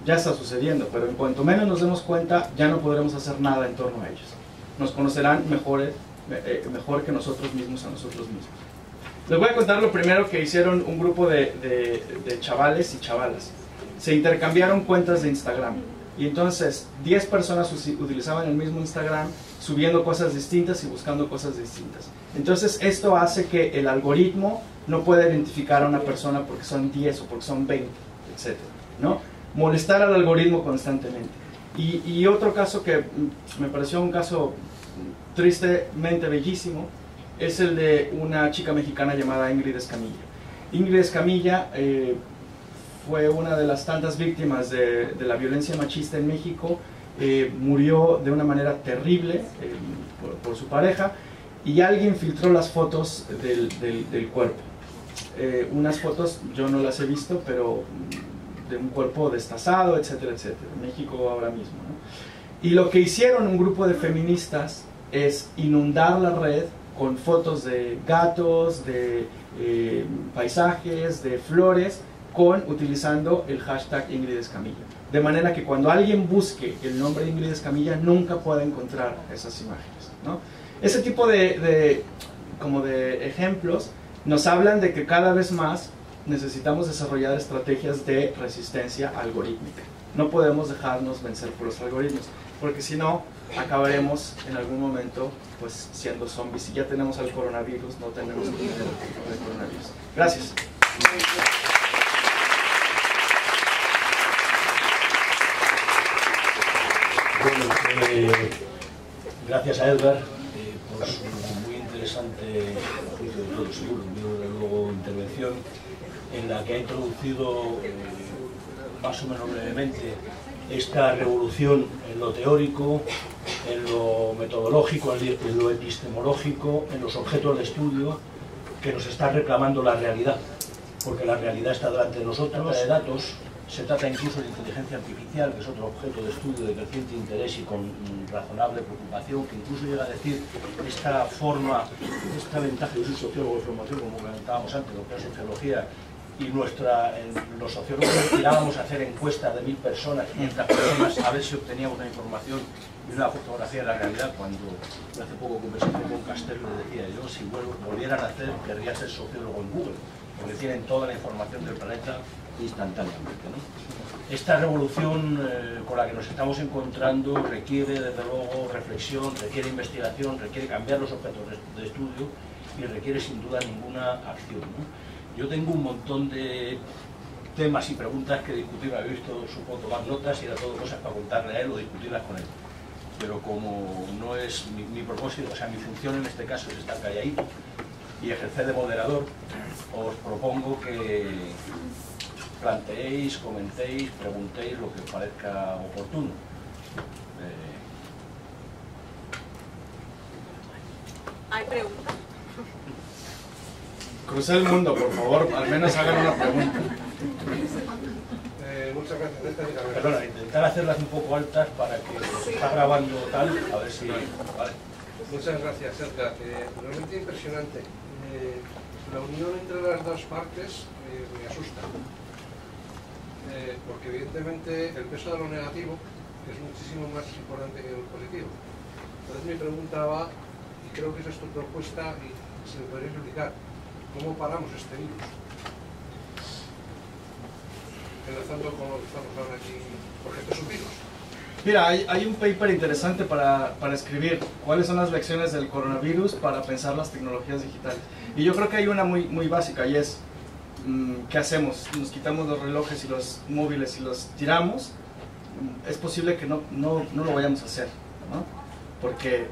ya está sucediendo, pero en cuanto menos nos demos cuenta, ya no podremos hacer nada en torno a ellos. Nos conocerán mejor que nosotros mismos a nosotros mismos. Les voy a contar lo primero que hicieron un grupo de chavales y chavalas. Se intercambiaron cuentas de Instagram, y entonces 10 personas utilizaban el mismo Instagram, subiendo cosas distintas y buscando cosas distintas. Entonces esto hace que el algoritmo no pueda identificar a una persona porque son 10 o porque son 20, etc., ¿no? Molestar al algoritmo constantemente. Y otro caso que me pareció un caso tristemente bellísimo es el de una chica mexicana llamada Ingrid Escamilla. Ingrid Escamilla fue una de las tantas víctimas de la violencia machista en México. Murió de una manera terrible por su pareja, y alguien filtró las fotos del cuerpo. Unas fotos yo no las he visto, pero de un cuerpo destazado, etcétera, etcétera. En México ahora mismo, ¿no? Y lo que hicieron un grupo de feministas es inundar la red con fotos de gatos, de paisajes, de flores, utilizando el hashtag Ingrid Escamilla. De manera que cuando alguien busque el nombre de Ingrid Escamilla, nunca pueda encontrar esas imágenes, ¿no? Ese tipo de como de ejemplos, nos hablan de que cada vez más necesitamos desarrollar estrategias de resistencia algorítmica. No podemos dejarnos vencer por los algoritmos, porque si no, acabaremos en algún momento pues siendo zombies. Si ya tenemos al coronavirus, no tenemos que tener el coronavirus. Gracias. Bueno, gracias a Edgar por su muy interesante, a juicio de todo seguro, desde luego, intervención, en la que ha introducido más o menos brevemente esta revolución en lo teórico, en lo metodológico, en lo epistemológico, en los objetos de estudio que nos está reclamando la realidad, porque la realidad está delante de nosotros, de datos. Se trata incluso de inteligencia artificial, que es otro objeto de estudio de creciente interés y con razonable preocupación, que incluso llega a decir esta forma, esta ventaja. Yo soy sociólogo de formación, como comentábamos antes, lo que es sociología, y los sociólogos tirábamos a hacer encuestas de 1000 personas, 500 personas, a ver si obteníamos una información y una fotografía de la realidad. Cuando hace poco conversé con Castello, le decía yo, si volvieran a hacer, querría ser sociólogo en Google, porque tienen toda la información del planeta instantáneamente, ¿no? Esta revolución con la que nos estamos encontrando requiere, desde luego, reflexión, requiere investigación, requiere cambiar los objetos de estudio y requiere, sin duda ninguna, acción, ¿no? Yo tengo un montón de temas y preguntas que discutir, había visto, supongo, tomar notas y era todo cosas para contarle a él o discutirlas con él. Pero como no es mi propósito, o sea, mi función en este caso es estar calladito y ejercer de moderador, os propongo que planteéis, comentéis, preguntéis lo que os parezca oportuno. ¿Hay preguntas? Crucé el mundo, por favor, al menos hagan una pregunta. Muchas gracias. Perdona, intentar hacerlas un poco altas para que se está grabando tal, a ver si... Vale. Muchas gracias, Edgar. Realmente impresionante. La unión entre las dos partes me asusta. Porque evidentemente el peso de lo negativo es muchísimo más importante que el positivo. Entonces mi pregunta va, y creo que esa es tu propuesta, y se me podría explicar, ¿cómo paramos este virus? Enlazando con lo que estamos hablando aquí, porque esto es un virus. Mira, hay un paper interesante para escribir cuáles son las lecciones del coronavirus para pensar las tecnologías digitales. Y yo creo que hay una muy básica, y es ¿qué hacemos? Nos quitamos los relojes y los móviles y los tiramos. Es posible que no lo vayamos a hacer, ¿no? Porque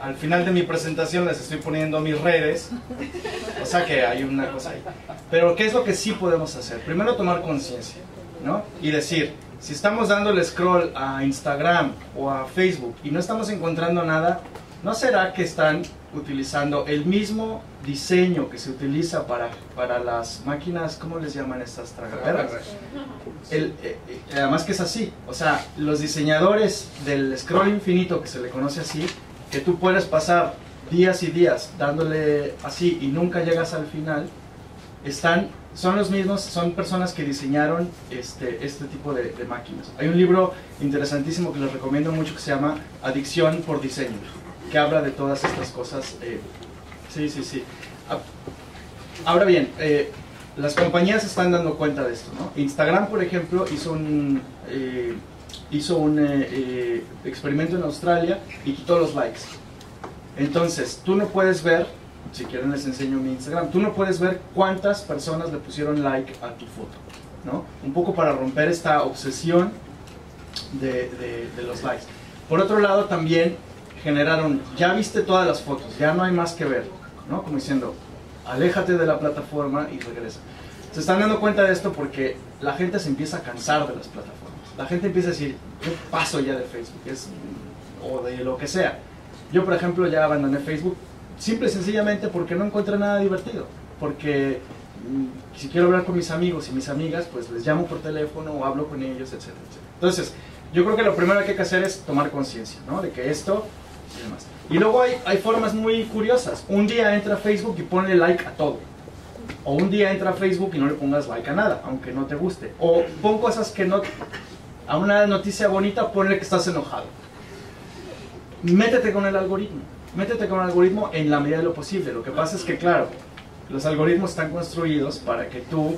al final de mi presentación les estoy poniendo mis redes, o sea que hay una cosa ahí. Pero ¿qué es lo que sí podemos hacer? Primero tomar conciencia, ¿no? Y decir, si estamos dándole scroll a Instagram o a Facebook y no estamos encontrando nada, ¿no será que están utilizando el mismo diseño que se utiliza para las máquinas? ¿Cómo les llaman estas tragaperras? Además que es así, o sea, los diseñadores del scroll infinito, que se le conoce así, que tú puedes pasar días y días dándole así y nunca llegas al final, son los mismos, son personas que diseñaron este tipo de máquinas. Hay un libro interesantísimo que les recomiendo mucho que se llama Adicción por Diseño, que habla de todas estas cosas. Sí. Ahora bien, las compañías se están dando cuenta de esto, ¿no? Instagram, por ejemplo, hizo un experimento en Australia y quitó los likes. Entonces, tú no puedes ver, si quieren les enseño mi Instagram, tú no puedes ver cuántas personas le pusieron like a tu foto, ¿no? Un poco para romper esta obsesión de los likes. Por otro lado, también generaron, ya viste todas las fotos, ya no hay más que ver, ¿no? Como diciendo, aléjate de la plataforma y regresa. Se están dando cuenta de esto porque la gente se empieza a cansar de las plataformas. La gente empieza a decir, yo paso ya de Facebook, o de lo que sea. Yo, por ejemplo, ya abandoné Facebook, simple y sencillamente porque no encuentro nada divertido. Porque si quiero hablar con mis amigos y mis amigas, pues les llamo por teléfono o hablo con ellos, etcétera, etcétera. Entonces, yo creo que lo primero que hay que hacer es tomar conciencia, ¿no? De que esto y demás. Y luego hay formas muy curiosas. Un día entra a Facebook y ponle like a todo. O un día entra a Facebook y no le pongas like a nada, aunque no te guste. O pon cosas que no... A una noticia bonita ponle que estás enojado. métete con el algoritmo. Métete con el algoritmo en la medida de lo posible. Lo que pasa es que, claro, los algoritmos están construidos para que tú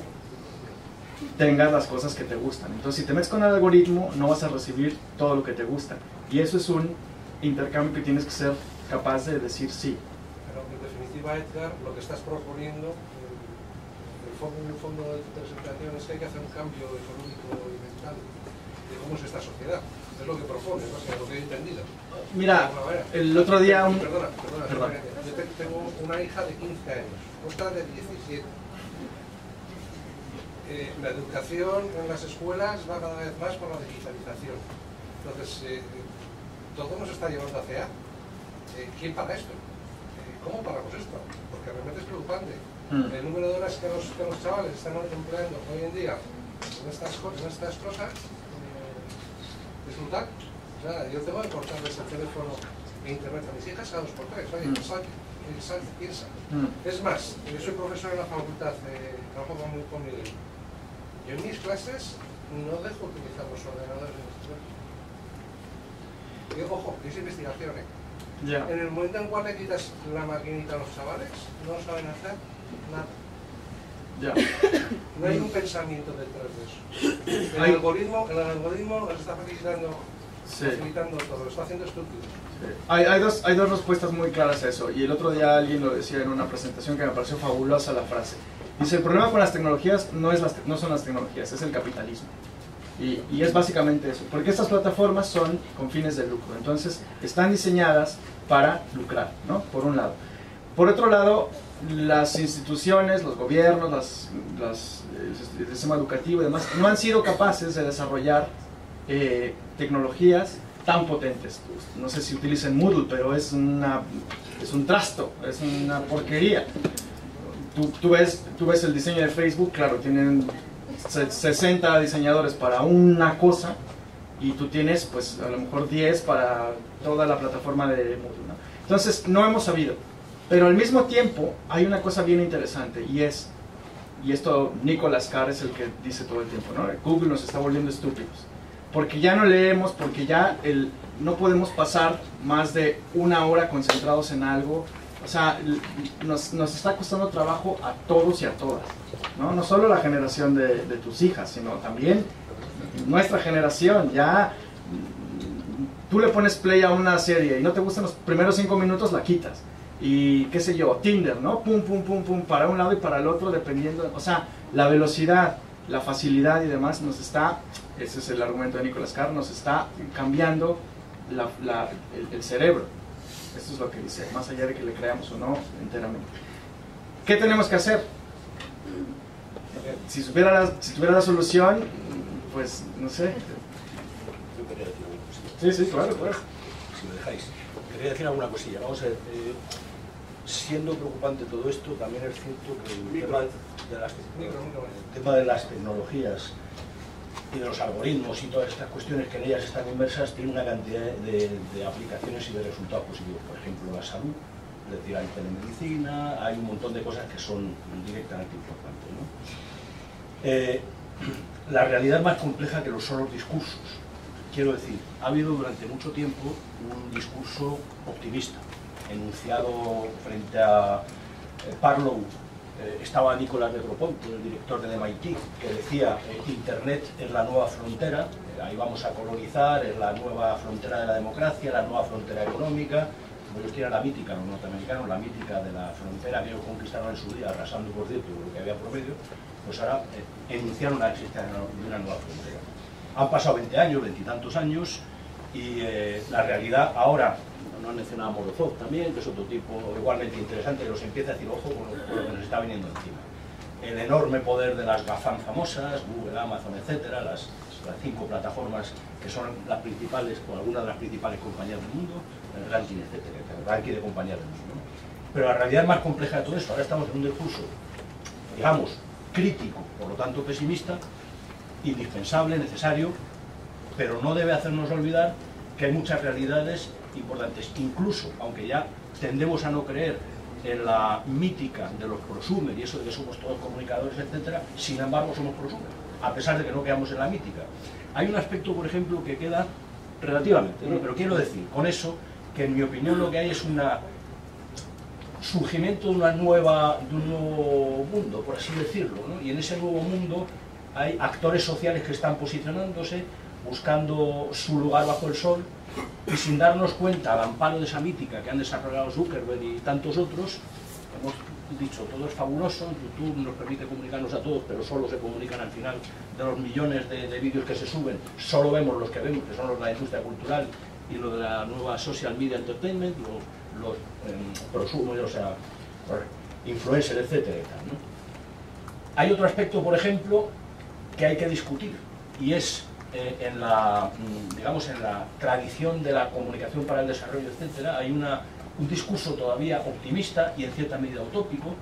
tengas las cosas que te gustan. Entonces, si te metes con el algoritmo, no vas a recibir todo lo que te gusta. Y eso es un intercambio que tienes que ser capaz de decir sí. Pero en definitiva, Edgar, lo que estás proponiendo, en el fondo de tu presentación, es que hay que hacer un cambio económico y mental de cómo es esta sociedad. Es lo que propones, ¿no? O sea, lo que he entendido. Mira, el otro día Perdona. Yo tengo una hija de 15 años, otra de 17. La educación en las escuelas va cada vez más por la digitalización. Entonces, todo nos está llevando hacia allá. ¿Quién paga esto? ¿Cómo pagamos esto? Porque realmente es preocupante. El número de horas que los chavales están empleando hoy en día en estas cosas es brutal. O sea, yo tengo que cortarles el teléfono e internet a mis hijas a 2x3. Oye, piensa. Es más, yo soy profesor en la facultad, trabajo con Miguel. Yo en mis clases no dejo utilizar los ordenadores en los estudiantes. Y ojo, que es investigación, ¿eh? Yeah. En el momento en el cual le quitas la maquinita a los chavales, no saben hacer nada. No hay un pensamiento detrás de eso. El algoritmo les está facilitando todo, lo está haciendo estúpido. Hay dos respuestas muy claras a eso. Y el otro día alguien lo decía en una presentación que me pareció fabulosa la frase. Dice, el problema con las tecnologías no son las tecnologías, es el capitalismo. Y es básicamente eso. Porque estas plataformas son con fines de lucro. Entonces, están diseñadas para lucrar, ¿no? Por un lado. Por otro lado, las instituciones, los gobiernos, el sistema educativo y demás, no han sido capaces de desarrollar tecnologías tan potentes. No sé si utilicen Moodle, pero es un trasto, es una porquería. Tú ves el diseño de Facebook, claro, tienen 60 diseñadores para una cosa y tú tienes pues a lo mejor 10 para toda la plataforma de Moodle, ¿no? Entonces no hemos sabido, pero al mismo tiempo hay una cosa bien interesante y esto Nicholas Carr es el que dice todo el tiempo, ¿no? Google nos está volviendo estúpidos porque ya no leemos, porque ya no podemos pasar más de una hora concentrados en algo. O sea, nos está costando trabajo a todos y a todas, ¿no? No solo la generación de tus hijas, sino también nuestra generación. Ya tú le pones play a una serie y no te gustan los primeros 5 minutos, la quitas. Y qué sé yo, Tinder, ¿no? Pum, pum, pum, pum, para un lado y para el otro, dependiendo. O sea, la velocidad, la facilidad y demás nos está, ese es el argumento de Nicholas Carr, nos está cambiando el cerebro. Esto es lo que dice, más allá de que le creamos o no enteramente. ¿Qué tenemos que hacer? Si tuviera la solución, pues no sé. Yo quería decir alguna cosilla. Sí, claro, pues. Si me dejáis. Quería decir alguna cosilla. Vamos a ver, siendo preocupante todo esto, también es cierto que el tema de las tecnologías y de los algoritmos y todas estas cuestiones que en ellas están inmersas tiene una cantidad de aplicaciones y de resultados positivos. Por ejemplo, la salud, es decir, hay telemedicina, hay un montón de cosas que son directamente importantes, ¿no? La realidad es más compleja que los solos discursos. Quiero decir, ha habido durante mucho tiempo un discurso optimista, enunciado frente a Parlow. Estaba Nicolás Negroponte, el director del MIT, que decía Internet es la nueva frontera, ahí vamos a colonizar, es la nueva frontera de la democracia, la nueva frontera económica. Como ellos tienen la mítica, los norteamericanos, la mítica de la frontera que ellos conquistaron en su día, arrasando por cierto lo que había promedio, pues ahora enunciaron la existencia de una nueva frontera. Han pasado 20 años, 20 y tantos años, y la realidad ahora, no han mencionado a Morozov también, que es otro tipo igualmente interesante, que nos empieza a decir, ojo, con lo que nos está viniendo encima. El enorme poder de las GAFAM famosas, Google, Amazon, etcétera, las 5 plataformas que son las principales, o algunas de las principales compañías del mundo, el ranking, etcétera, el ranking de compañías del mundo, ¿no? Pero la realidad es más compleja de todo eso. Ahora estamos en un discurso, digamos, crítico, por lo tanto pesimista, indispensable, necesario, pero no debe hacernos olvidar que hay muchas realidades importantes, incluso, aunque ya tendemos a no creer en la mítica de los prosumers y eso de que somos todos comunicadores, etcétera, sin embargo somos prosumers, a pesar de que no quedamos en la mítica. Hay un aspecto, por ejemplo, que queda relativamente, ¿no? Pero quiero decir, con eso, que en mi opinión lo que hay es un surgimiento de un nuevo mundo, por así decirlo, ¿no? Y en ese nuevo mundo hay actores sociales que están posicionándose, buscando su lugar bajo el sol, y sin darnos cuenta, al amparo de esa mítica que han desarrollado Zuckerberg y tantos otros, hemos dicho, todo es fabuloso, YouTube nos permite comunicarnos a todos, pero solo se comunican al final de los millones de vídeos que se suben, solo vemos los que vemos, que son los de la industria cultural y lo de la nueva social media entertainment, los prosumos, o sea, influencers, etcétera, ¿no? Hay otro aspecto, por ejemplo, que hay que discutir, y es en la tradición de la comunicación para el desarrollo, etcétera, hay un discurso todavía optimista y en cierta medida utópico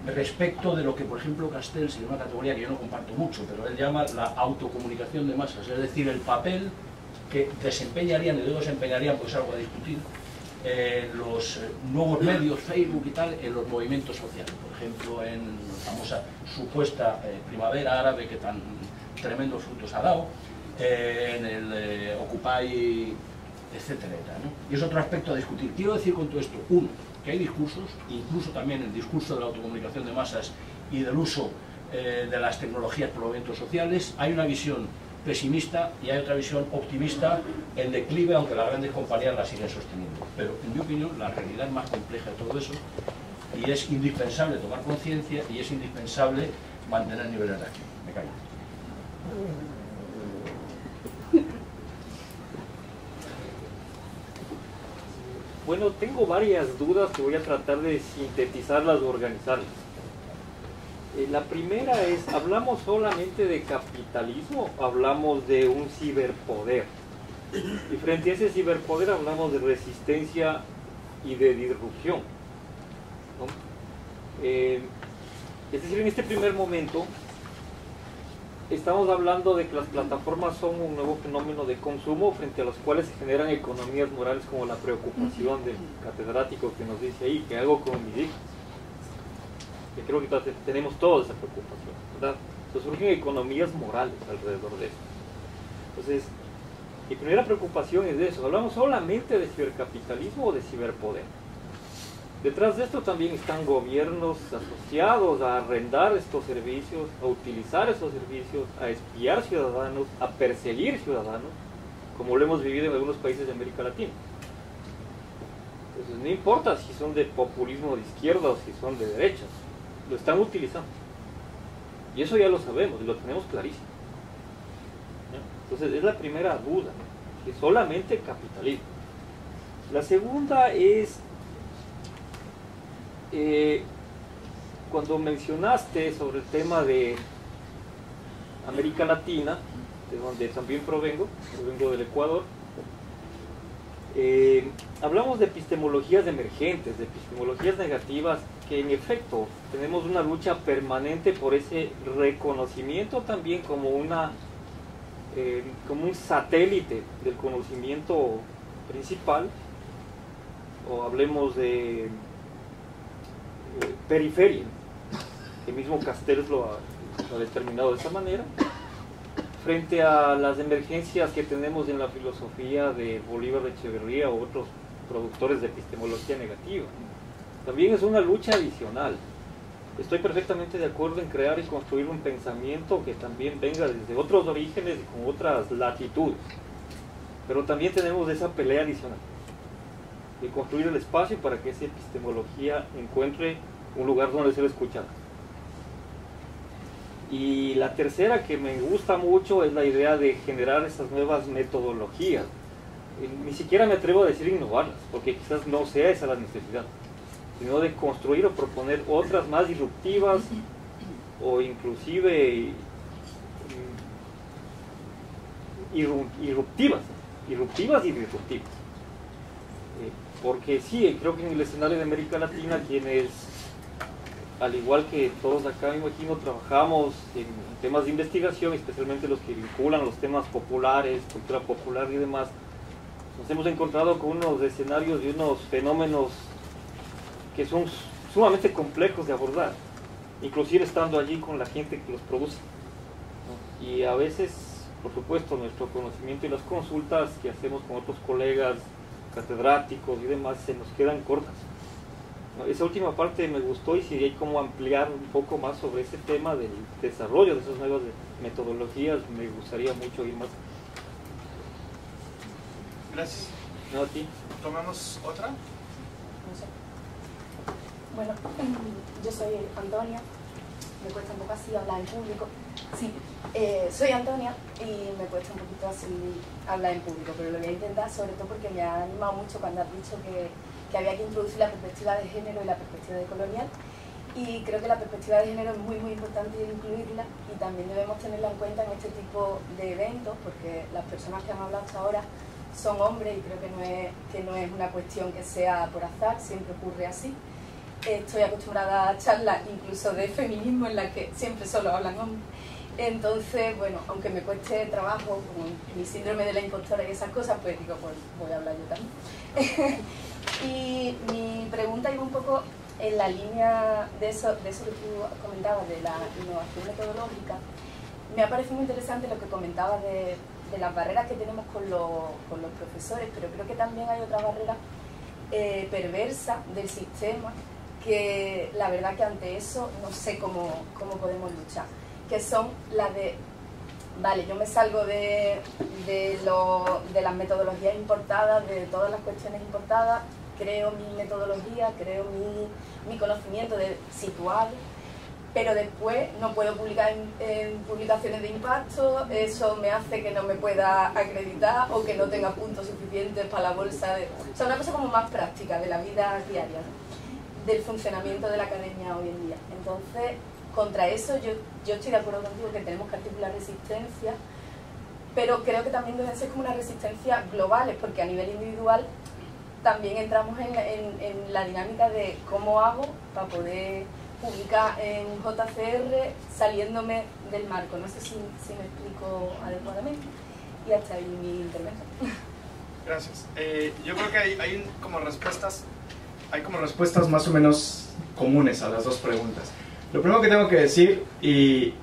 respecto de lo que, por ejemplo, Castells, en una categoría que yo no comparto mucho, pero él llama la autocomunicación de masas, es decir, el papel que desempeñarían, y digo desempeñarían porque es algo a discutir, los nuevos medios, Facebook y tal, en los movimientos sociales. Por ejemplo, en la famosa supuesta primavera árabe que tan tremendos frutos ha dado, en el Occupy, etcétera, ¿no? Y es otro aspecto a discutir. Quiero decir con todo esto, uno, que hay discursos, incluso también el discurso de la autocomunicación de masas y del uso de las tecnologías por movimientos sociales. Hay una visión pesimista y hay otra visión optimista en declive, aunque las grandes compañías la siguen sosteniendo. Pero, en mi opinión, la realidad es más compleja de todo eso y es indispensable tomar conciencia y es indispensable mantener niveles de acción. Me callo. Bueno, tengo varias dudas que voy a tratar de sintetizarlas o organizarlas. La primera es, ¿hablamos solamente de capitalismo o hablamos de un ciberpoder? Y frente a ese ciberpoder hablamos de resistencia y de disrupción, ¿no? Es decir, en este primer momento estamos hablando de que las plataformas son un nuevo fenómeno de consumo frente a los cuales se generan economías morales, como la preocupación del catedrático que nos dice ahí, ¿qué hago con mis hijos? Que creo que tenemos toda esa preocupación, ¿verdad? Entonces surgen economías morales alrededor de esto. Entonces, mi primera preocupación es de eso. ¿Hablamos solamente de cibercapitalismo o de ciberpoder? Detrás de esto también están gobiernos asociados a arrendar estos servicios, a utilizar esos servicios, a espiar ciudadanos, a perseguir ciudadanos, como lo hemos vivido en algunos países de América Latina. Entonces, no importa si son de populismo de izquierda o si son de derecha, lo están utilizando. Y eso ya lo sabemos, y lo tenemos clarísimo. Entonces, es la primera duda, ¿no? Que solamente capitalismo. La segunda es, cuando mencionaste sobre el tema de América Latina, de donde también provengo del Ecuador, hablamos de epistemologías emergentes, de epistemologías negativas, que en efecto tenemos una lucha permanente por ese reconocimiento también como un satélite del conocimiento principal, o hablemos de periferia, que mismo Castells lo ha determinado de esa manera, frente a las emergencias que tenemos en la filosofía de Bolívar de Echeverría o otros productores de epistemología negativa. También es una lucha adicional. Estoy perfectamente de acuerdo en crear y construir un pensamiento que también venga desde otros orígenes y con otras latitudes, pero también tenemos esa pelea adicional de construir el espacio para que esa epistemología encuentre un lugar donde ser escuchada. Y la tercera, que me gusta mucho, es la idea de generar esas nuevas metodologías. Ni siquiera me atrevo a decir innovarlas, porque quizás no sea esa la necesidad, sino de construir o proponer otras más disruptivas o inclusive irruptivas y disruptivas. Porque sí, creo que en el escenario de América Latina, quienes, al igual que todos acá, me imagino, trabajamos en temas de investigación, especialmente los que vinculan los temas populares, cultura popular y demás, nos hemos encontrado con unos escenarios y unos fenómenos que son sumamente complejos de abordar, inclusive estando allí con la gente que los produce, ¿no? Y a veces, por supuesto, nuestro conocimiento y las consultas que hacemos con otros colegas catedráticos y demás se nos quedan cortas. ¿No? Esa última parte me gustó, y si hay como ampliar un poco más sobre ese tema del desarrollo de esas nuevas metodologías, me gustaría mucho ir más. Gracias. No, a ti. ¿Tomamos otra? No sé. Bueno, yo soy Antonia, me cuesta un poco así hablar en público. Sí, soy Antonia y me cuesta un poquito así hablar en público, pero lo voy a intentar, sobre todo porque me ha animado mucho cuando has dicho que había que introducir la perspectiva de género y la perspectiva decolonial. Y creo que la perspectiva de género es muy importante incluirla, y también debemos tenerla en cuenta en este tipo de eventos, porque las personas que han hablado hasta ahora son hombres, y creo que no es una cuestión que sea por azar, siempre ocurre así. Estoy acostumbrada a charlas incluso de feminismo en las que siempre solo hablan hombres. Entonces, bueno, aunque me cueste trabajo, como mi síndrome de la impostora y esas cosas, pues digo, pues voy a hablar yo también. Y mi pregunta iba un poco en la línea de eso que tú comentabas, de la innovación metodológica. Me ha parecido muy interesante lo que comentabas de las barreras que tenemos con los profesores, pero creo que también hay otra barrera perversa del sistema, que la verdad que ante eso no sé cómo podemos luchar, que son las de, vale, yo me salgo de las metodologías importadas, de todas las cuestiones importadas, creo mi metodología, creo mi conocimiento situado, pero después no puedo publicar en publicaciones de impacto, eso me hace que no me pueda acreditar o que no tenga puntos suficientes para la bolsa. O sea, una cosa como más práctica de la vida diaria, ¿no? Del funcionamiento de la academia hoy en día. Entonces, contra eso yo estoy de acuerdo contigo que tenemos que articular resistencia, pero creo que también deben ser como unas resistencias globales, porque a nivel individual también entramos en la dinámica de cómo hago para poder publicar en JCR saliéndome del marco. No sé si me explico adecuadamente. Y hasta ahí mi intervención. Gracias. Yo creo que hay como respuestas más o menos comunes a las dos preguntas. Lo primero que tengo que decir, y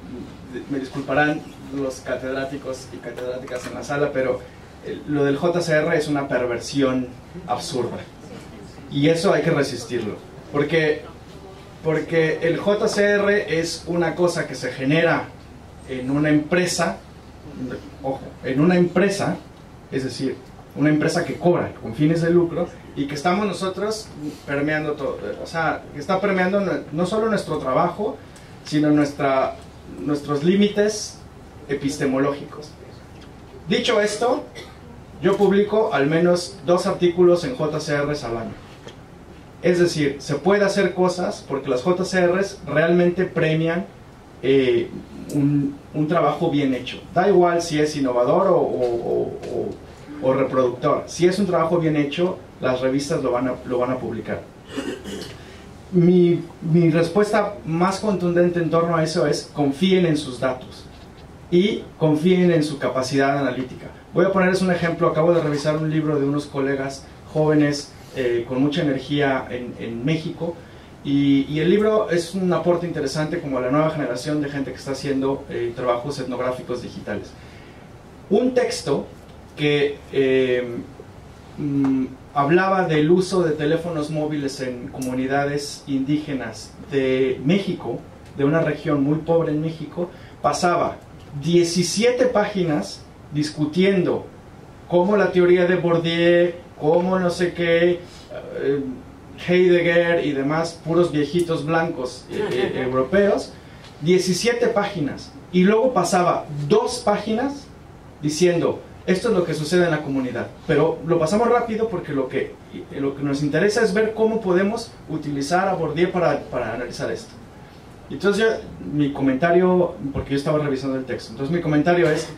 me disculparán los catedráticos y catedráticas en la sala, pero lo del JCR es una perversión absurda. Y eso hay que resistirlo. Porque el JCR es una cosa que se genera en una empresa, ojo, en una empresa, es decir, una empresa que cobra con fines de lucro, y que estamos nosotros permeando todo, o sea, que está permeando no solo nuestro trabajo, sino nuestros límites epistemológicos. Dicho esto, yo publico al menos 2 artículos en JCRs al año. Es decir, se puede hacer cosas porque las JCRs realmente premian un trabajo bien hecho. Da igual si es innovador o reproductor. Si es un trabajo bien hecho, las revistas lo van a publicar. Mi respuesta más contundente en torno a eso es: confíen en sus datos y confíen en su capacidad analítica. Voy a ponerles un ejemplo. Acabo de revisar un libro de unos colegas jóvenes con mucha energía en México, y el libro es un aporte interesante como a la nueva generación de gente que está haciendo trabajos etnográficos digitales. Un texto que hablaba del uso de teléfonos móviles en comunidades indígenas de México, de una región muy pobre en México, pasaba 17 páginas discutiendo cómo la teoría de Bourdieu, cómo no sé qué, Heidegger y demás, puros viejitos blancos europeos, 17 páginas, y luego pasaba 2 páginas diciendo: esto es lo que sucede en la comunidad. Pero lo pasamos rápido porque lo que nos interesa es ver cómo podemos utilizar a Bourdieu para analizar esto. Entonces mi comentario, porque yo estaba revisando el texto, entonces mi comentario es: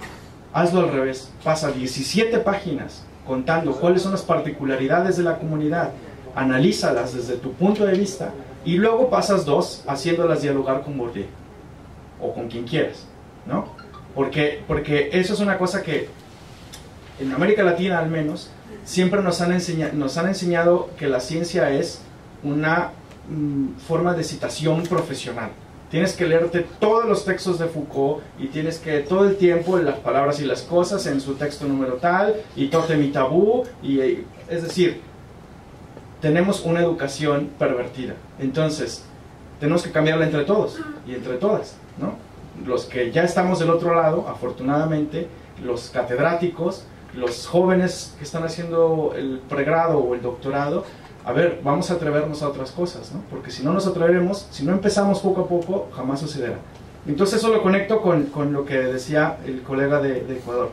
hazlo al revés, pasa 17 páginas contando cuáles son las particularidades de la comunidad, analízalas desde tu punto de vista, y luego pasas 2 haciéndolas dialogar con Bourdieu o con quien quieras, ¿no? Porque eso es una cosa que en América Latina, al menos, siempre nos han enseñado que la ciencia es una forma de citación profesional. Tienes que leerte todos los textos de Foucault y tienes que todo el tiempo las palabras y las cosas en su texto número tal, y Totem y Tabú, y Es decir, tenemos una educación pervertida. Entonces, tenemos que cambiarla entre todos y entre todas, ¿no? Los que ya estamos del otro lado, afortunadamente, los catedráticos, los jóvenes que están haciendo el pregrado o el doctorado, a ver, vamos a atrevernos a otras cosas, ¿no? Porque si no nos atrevemos, si no empezamos poco a poco, jamás sucederá. Entonces eso lo conecto con lo que decía el colega de Ecuador.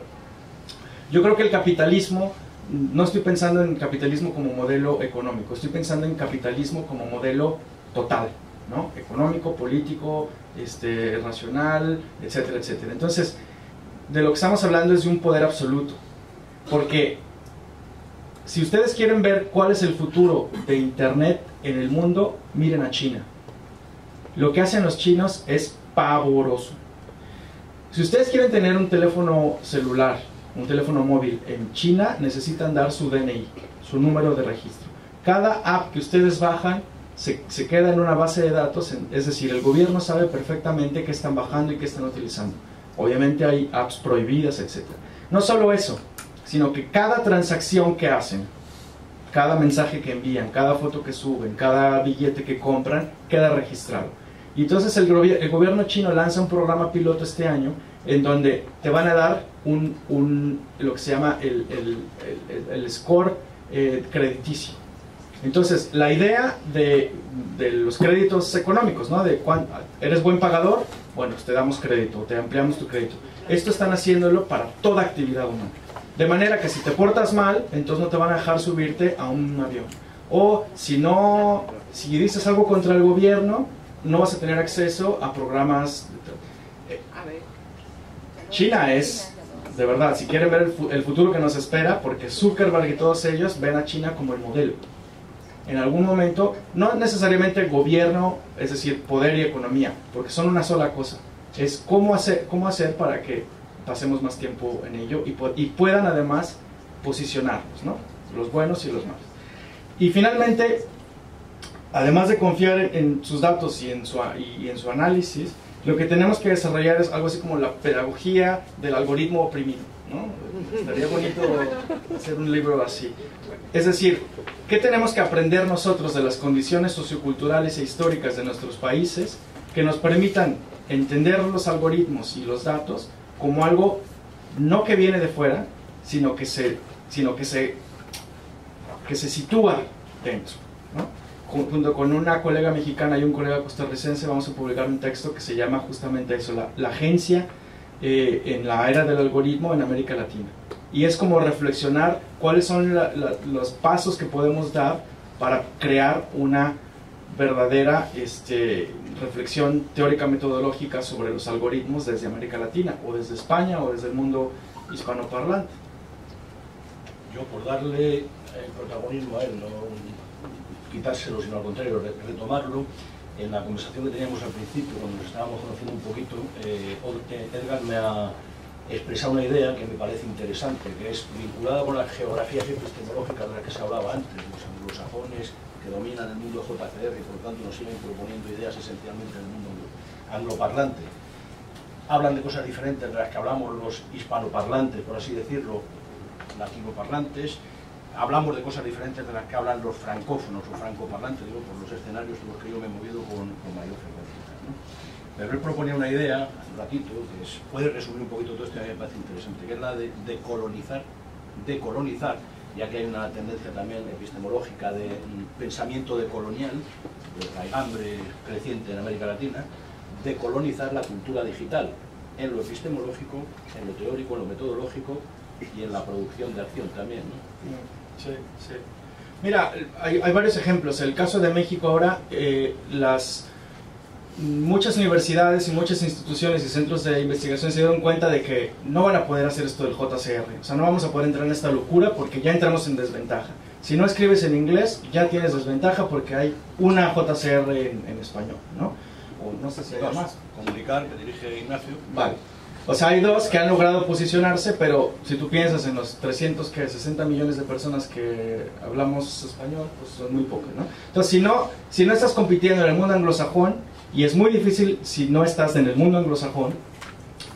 Yo creo que el capitalismo, no estoy pensando en capitalismo como modelo económico, estoy pensando en capitalismo como modelo total, ¿no? Económico, político, racional, etcétera, etcétera. Entonces, de lo que estamos hablando es de un poder absoluto, porque si ustedes quieren ver cuál es el futuro de Internet en el mundo, miren a China. Lo que hacen los chinos es pavoroso. Si ustedes quieren tener un teléfono celular, un teléfono móvil en China, necesitan dar su DNI, su número de registro. Cada app que ustedes bajan se queda en una base de datos, es decir, el gobierno sabe perfectamente qué están bajando y qué están utilizando. Obviamente hay apps prohibidas, etc. No solo eso, sino que cada transacción que hacen, cada mensaje que envían, cada foto que suben, cada billete que compran, queda registrado. Y entonces el gobierno chino lanza un programa piloto este año en donde te van a dar lo que se llama el score crediticio. Entonces, la idea de los créditos económicos, ¿no? ¿Eres buen pagador? Bueno, te damos crédito, te ampliamos tu crédito. Esto están haciéndolo para toda actividad humana. De manera que si te portas mal, entonces no te van a dejar subirte a un avión. O si dices algo contra el gobierno, no vas a tener acceso a programas. China es, de verdad, si quieren ver el futuro que nos espera, porque Zuckerberg y todos ellos ven a China como el modelo. En algún momento, no necesariamente gobierno, es decir, poder y economía, porque son una sola cosa. Es cómo hacer para que pasemos más tiempo en ello y puedan además posicionarnos, ¿no? Los buenos y los malos. Y finalmente, además de confiar en sus datos y en su análisis, lo que tenemos que desarrollar es algo así como la pedagogía del algoritmo oprimido, ¿no? Estaría bonito hacer un libro así. Es decir, ¿qué tenemos que aprender nosotros de las condiciones socioculturales e históricas de nuestros países que nos permitan entender los algoritmos y los datos como algo no que viene de fuera, sino que se sitúa dentro, ¿no? Junto con una colega mexicana y un colega costarricense vamos a publicar un texto que se llama justamente eso, la agencia en la era del algoritmo en América Latina. Y es como reflexionar cuáles son los pasos que podemos dar para crear una verdadera reflexión teórica metodológica sobre los algoritmos desde América Latina, o desde España, o desde el mundo hispanoparlante. Yo, por darle el protagonismo a él, no quitárselo, sino al contrario, retomarlo, en la conversación que teníamos al principio, cuando nos estábamos conociendo un poquito, Edgar me ha expresado una idea que me parece interesante, que es vinculada con las geografías epistemológicas de las que se hablaba antes, los anglosajones que dominan el mundo JCR y por lo tanto nos siguen proponiendo ideas esencialmente del mundo angloparlante. Hablan de cosas diferentes de las que hablamos los hispanoparlantes, por así decirlo, latinoparlantes. Hablamos de cosas diferentes de las que hablan los francófonos o francoparlantes, digo, por los escenarios en los que yo me he movido con mayor frecuencia, ¿no? Pero él proponía una idea, hace un ratito, que puede resumir un poquito todo esto, que me parece interesante, que es la de decolonizar, ya que hay una tendencia también epistemológica de pensamiento decolonial, de raigambre creciente en América Latina, decolonizar la cultura digital, en lo epistemológico, en lo teórico, en lo metodológico y en la producción de acción también, ¿no? Sí, sí. Mira, hay varios ejemplos. El caso de México ahora, muchas universidades y muchas instituciones y centros de investigación se dieron cuenta de que no van a poder hacer esto del JCR. O sea, no vamos a poder entrar en esta locura porque ya entramos en desventaja. Si no escribes en inglés, ya tienes desventaja porque hay una JCR en español, ¿no? O no sé si hay más. Comunicar, que dirige Ignacio. Vale. O sea, hay dos que han logrado posicionarse, pero si tú piensas en los 360 millones de personas que hablamos español, pues son muy pocos, ¿no? Entonces, si no estás compitiendo en el mundo anglosajón, y es muy difícil si no estás en el mundo anglosajón,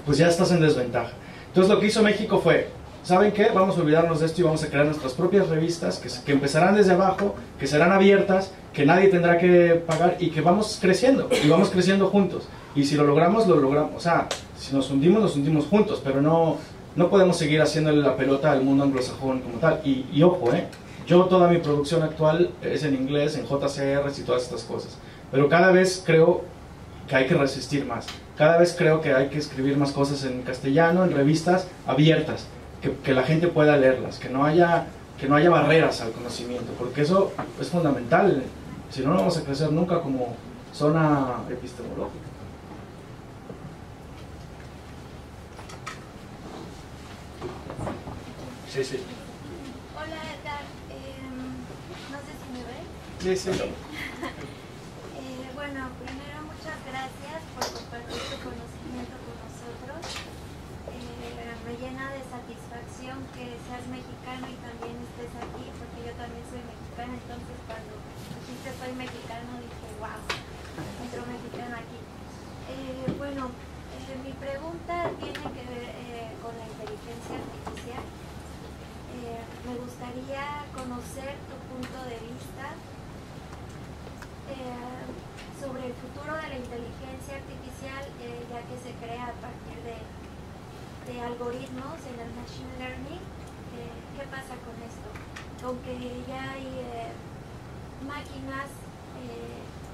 pues ya estás en desventaja. Entonces, lo que hizo México fue, ¿saben qué? Vamos a olvidarnos de esto y vamos a crear nuestras propias revistas que empezarán desde abajo, que serán abiertas, que nadie tendrá que pagar y que vamos creciendo, y vamos creciendo juntos. Y si lo logramos, lo logramos. O sea, si nos hundimos juntos, pero no podemos seguir haciéndole la pelota al mundo anglosajón como tal. Y ojo, yo toda mi producción actual es en inglés, en JCRs y todas estas cosas. Pero cada vez creo que hay que resistir más. Cada vez creo que hay que escribir más cosas en castellano, en revistas abiertas, que la gente pueda leerlas, que no haya barreras al conocimiento, porque eso es fundamental. Si no, no vamos a crecer nunca como zona epistemológica. Sí, sí. Hola Edgar, no sé si me ven. Sí, sí. Bueno, primero muchas gracias por compartir tu conocimiento con nosotros. Me llena de satisfacción que seas mexicano y también estés aquí, porque yo también soy mexicana, entonces cuando dijiste soy mexicano dije, wow, otro mexicano aquí. Bueno, mi pregunta tiene que ver con la inteligencia artificial. Me gustaría conocer tu punto de vista sobre el futuro de la inteligencia artificial, ya que se crea a partir de algoritmos en el machine learning. ¿Qué pasa con esto? Aunque ya hay máquinas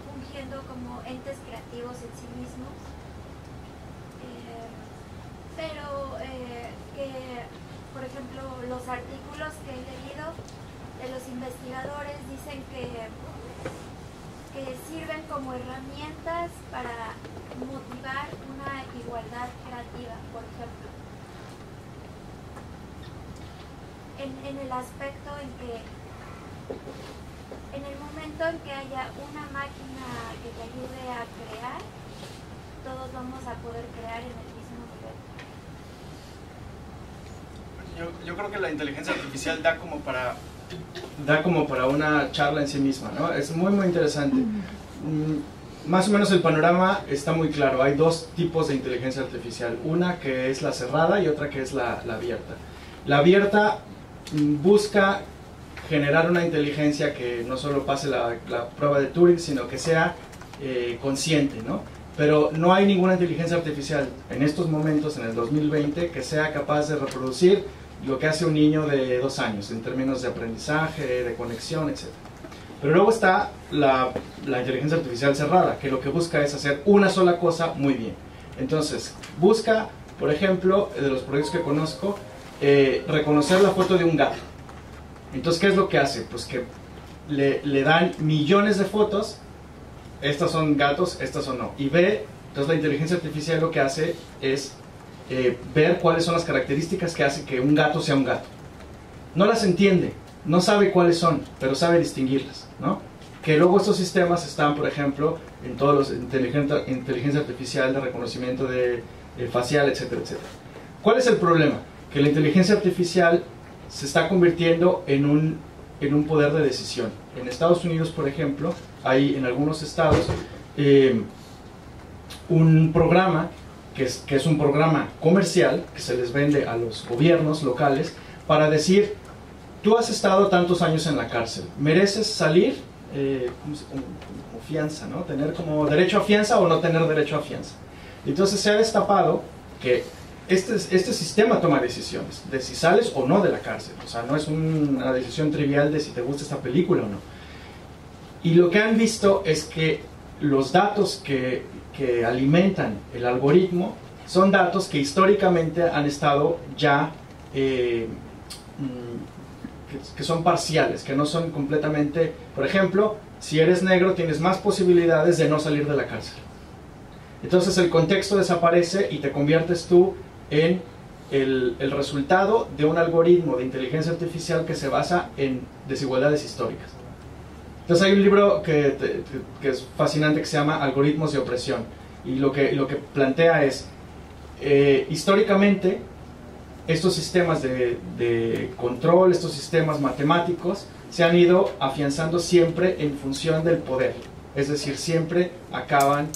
fungiendo como entes creativos en sí mismos, pero que, por ejemplo, los artículos que he leído de los investigadores dicen que sirven como herramientas para motivar una igualdad creativa, por ejemplo. En el aspecto en que, en el momento en que haya una máquina que te ayude a crear, todos vamos a poder crear en el mismo nivel. Yo creo que la inteligencia artificial da como para una charla en sí misma, ¿no? Es muy muy interesante. Más o menos el panorama está muy claro. Hay dos tipos de inteligencia artificial, una que es la cerrada y otra que es la abierta. La abierta busca generar una inteligencia que no solo pase la prueba de Turing, sino que sea consciente, ¿no? Pero no hay ninguna inteligencia artificial en estos momentos, en el 2020, que sea capaz de reproducir lo que hace un niño de 2 años en términos de aprendizaje, de conexión, etc. Pero luego está la inteligencia artificial cerrada, que lo que busca es hacer una sola cosa muy bien. Entonces, busca, por ejemplo, de los proyectos que conozco, reconocer la foto de un gato. Entonces, ¿qué es lo que hace? Pues que le dan millones de fotos, estas son gatos, estas son no. Y entonces la inteligencia artificial lo que hace es ver cuáles son las características que hace que un gato sea un gato. No las entiende, no sabe cuáles son, pero sabe distinguirlas, ¿no? Que luego estos sistemas están, por ejemplo, en todos los inteligencia artificial de reconocimiento facial, etcétera, etcétera. ¿Cuál es el problema? Que la inteligencia artificial se está convirtiendo en un poder de decisión. En Estados Unidos, por ejemplo, hay en algunos estados un programa que es un programa comercial que se les vende a los gobiernos locales para decir: tú has estado tantos años en la cárcel, mereces salir como fianza, ¿no? Tener como derecho a fianza o no tener derecho a fianza. Entonces se ha destapado que este sistema toma decisiones de si sales o no de la cárcel. O sea, no es una decisión trivial de si te gusta esta película o no. Y lo que han visto es que los datos que alimentan el algoritmo son datos que históricamente han estado ya que son parciales, que no son completamente. Por ejemplo, si eres negro tienes más posibilidades de no salir de la cárcel. Entonces el contexto desaparece y te conviertes tú en el resultado de un algoritmo de inteligencia artificial que se basa en desigualdades históricas. Entonces hay un libro que es fascinante que se llama Algoritmos de Opresión, y lo que plantea es, históricamente estos sistemas de control, estos sistemas matemáticos se han ido afianzando siempre en función del poder, es decir, siempre acaban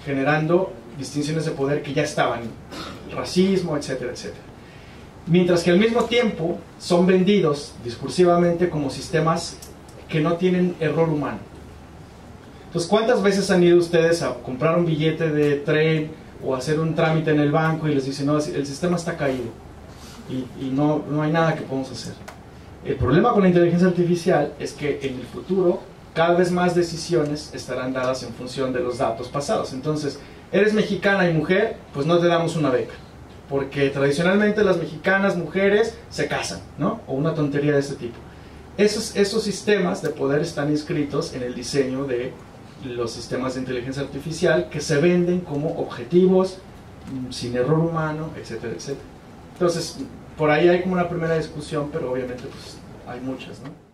generando distinciones de poder que ya estaban, racismo, etcétera, etcétera. mientras que al mismo tiempo son vendidos discursivamente como sistemas que no tienen error humano. Entonces, ¿cuántas veces han ido ustedes a comprar un billete de tren o a hacer un trámite en el banco y les dicen, no, el sistema está caído y no hay nada que podamos hacer? El problema con la inteligencia artificial es que en el futuro cada vez más decisiones estarán dadas en función de los datos pasados. Entonces, eres mexicana y mujer, pues no te damos una beca, porque tradicionalmente las mexicanas mujeres se casan, ¿no? O una tontería de ese tipo. Esos sistemas de poder están inscritos en el diseño de los sistemas de inteligencia artificial que se venden como objetivos, sin error humano, etcétera, etcétera. Entonces, por ahí hay como una primera discusión, pero obviamente pues hay muchas, ¿no?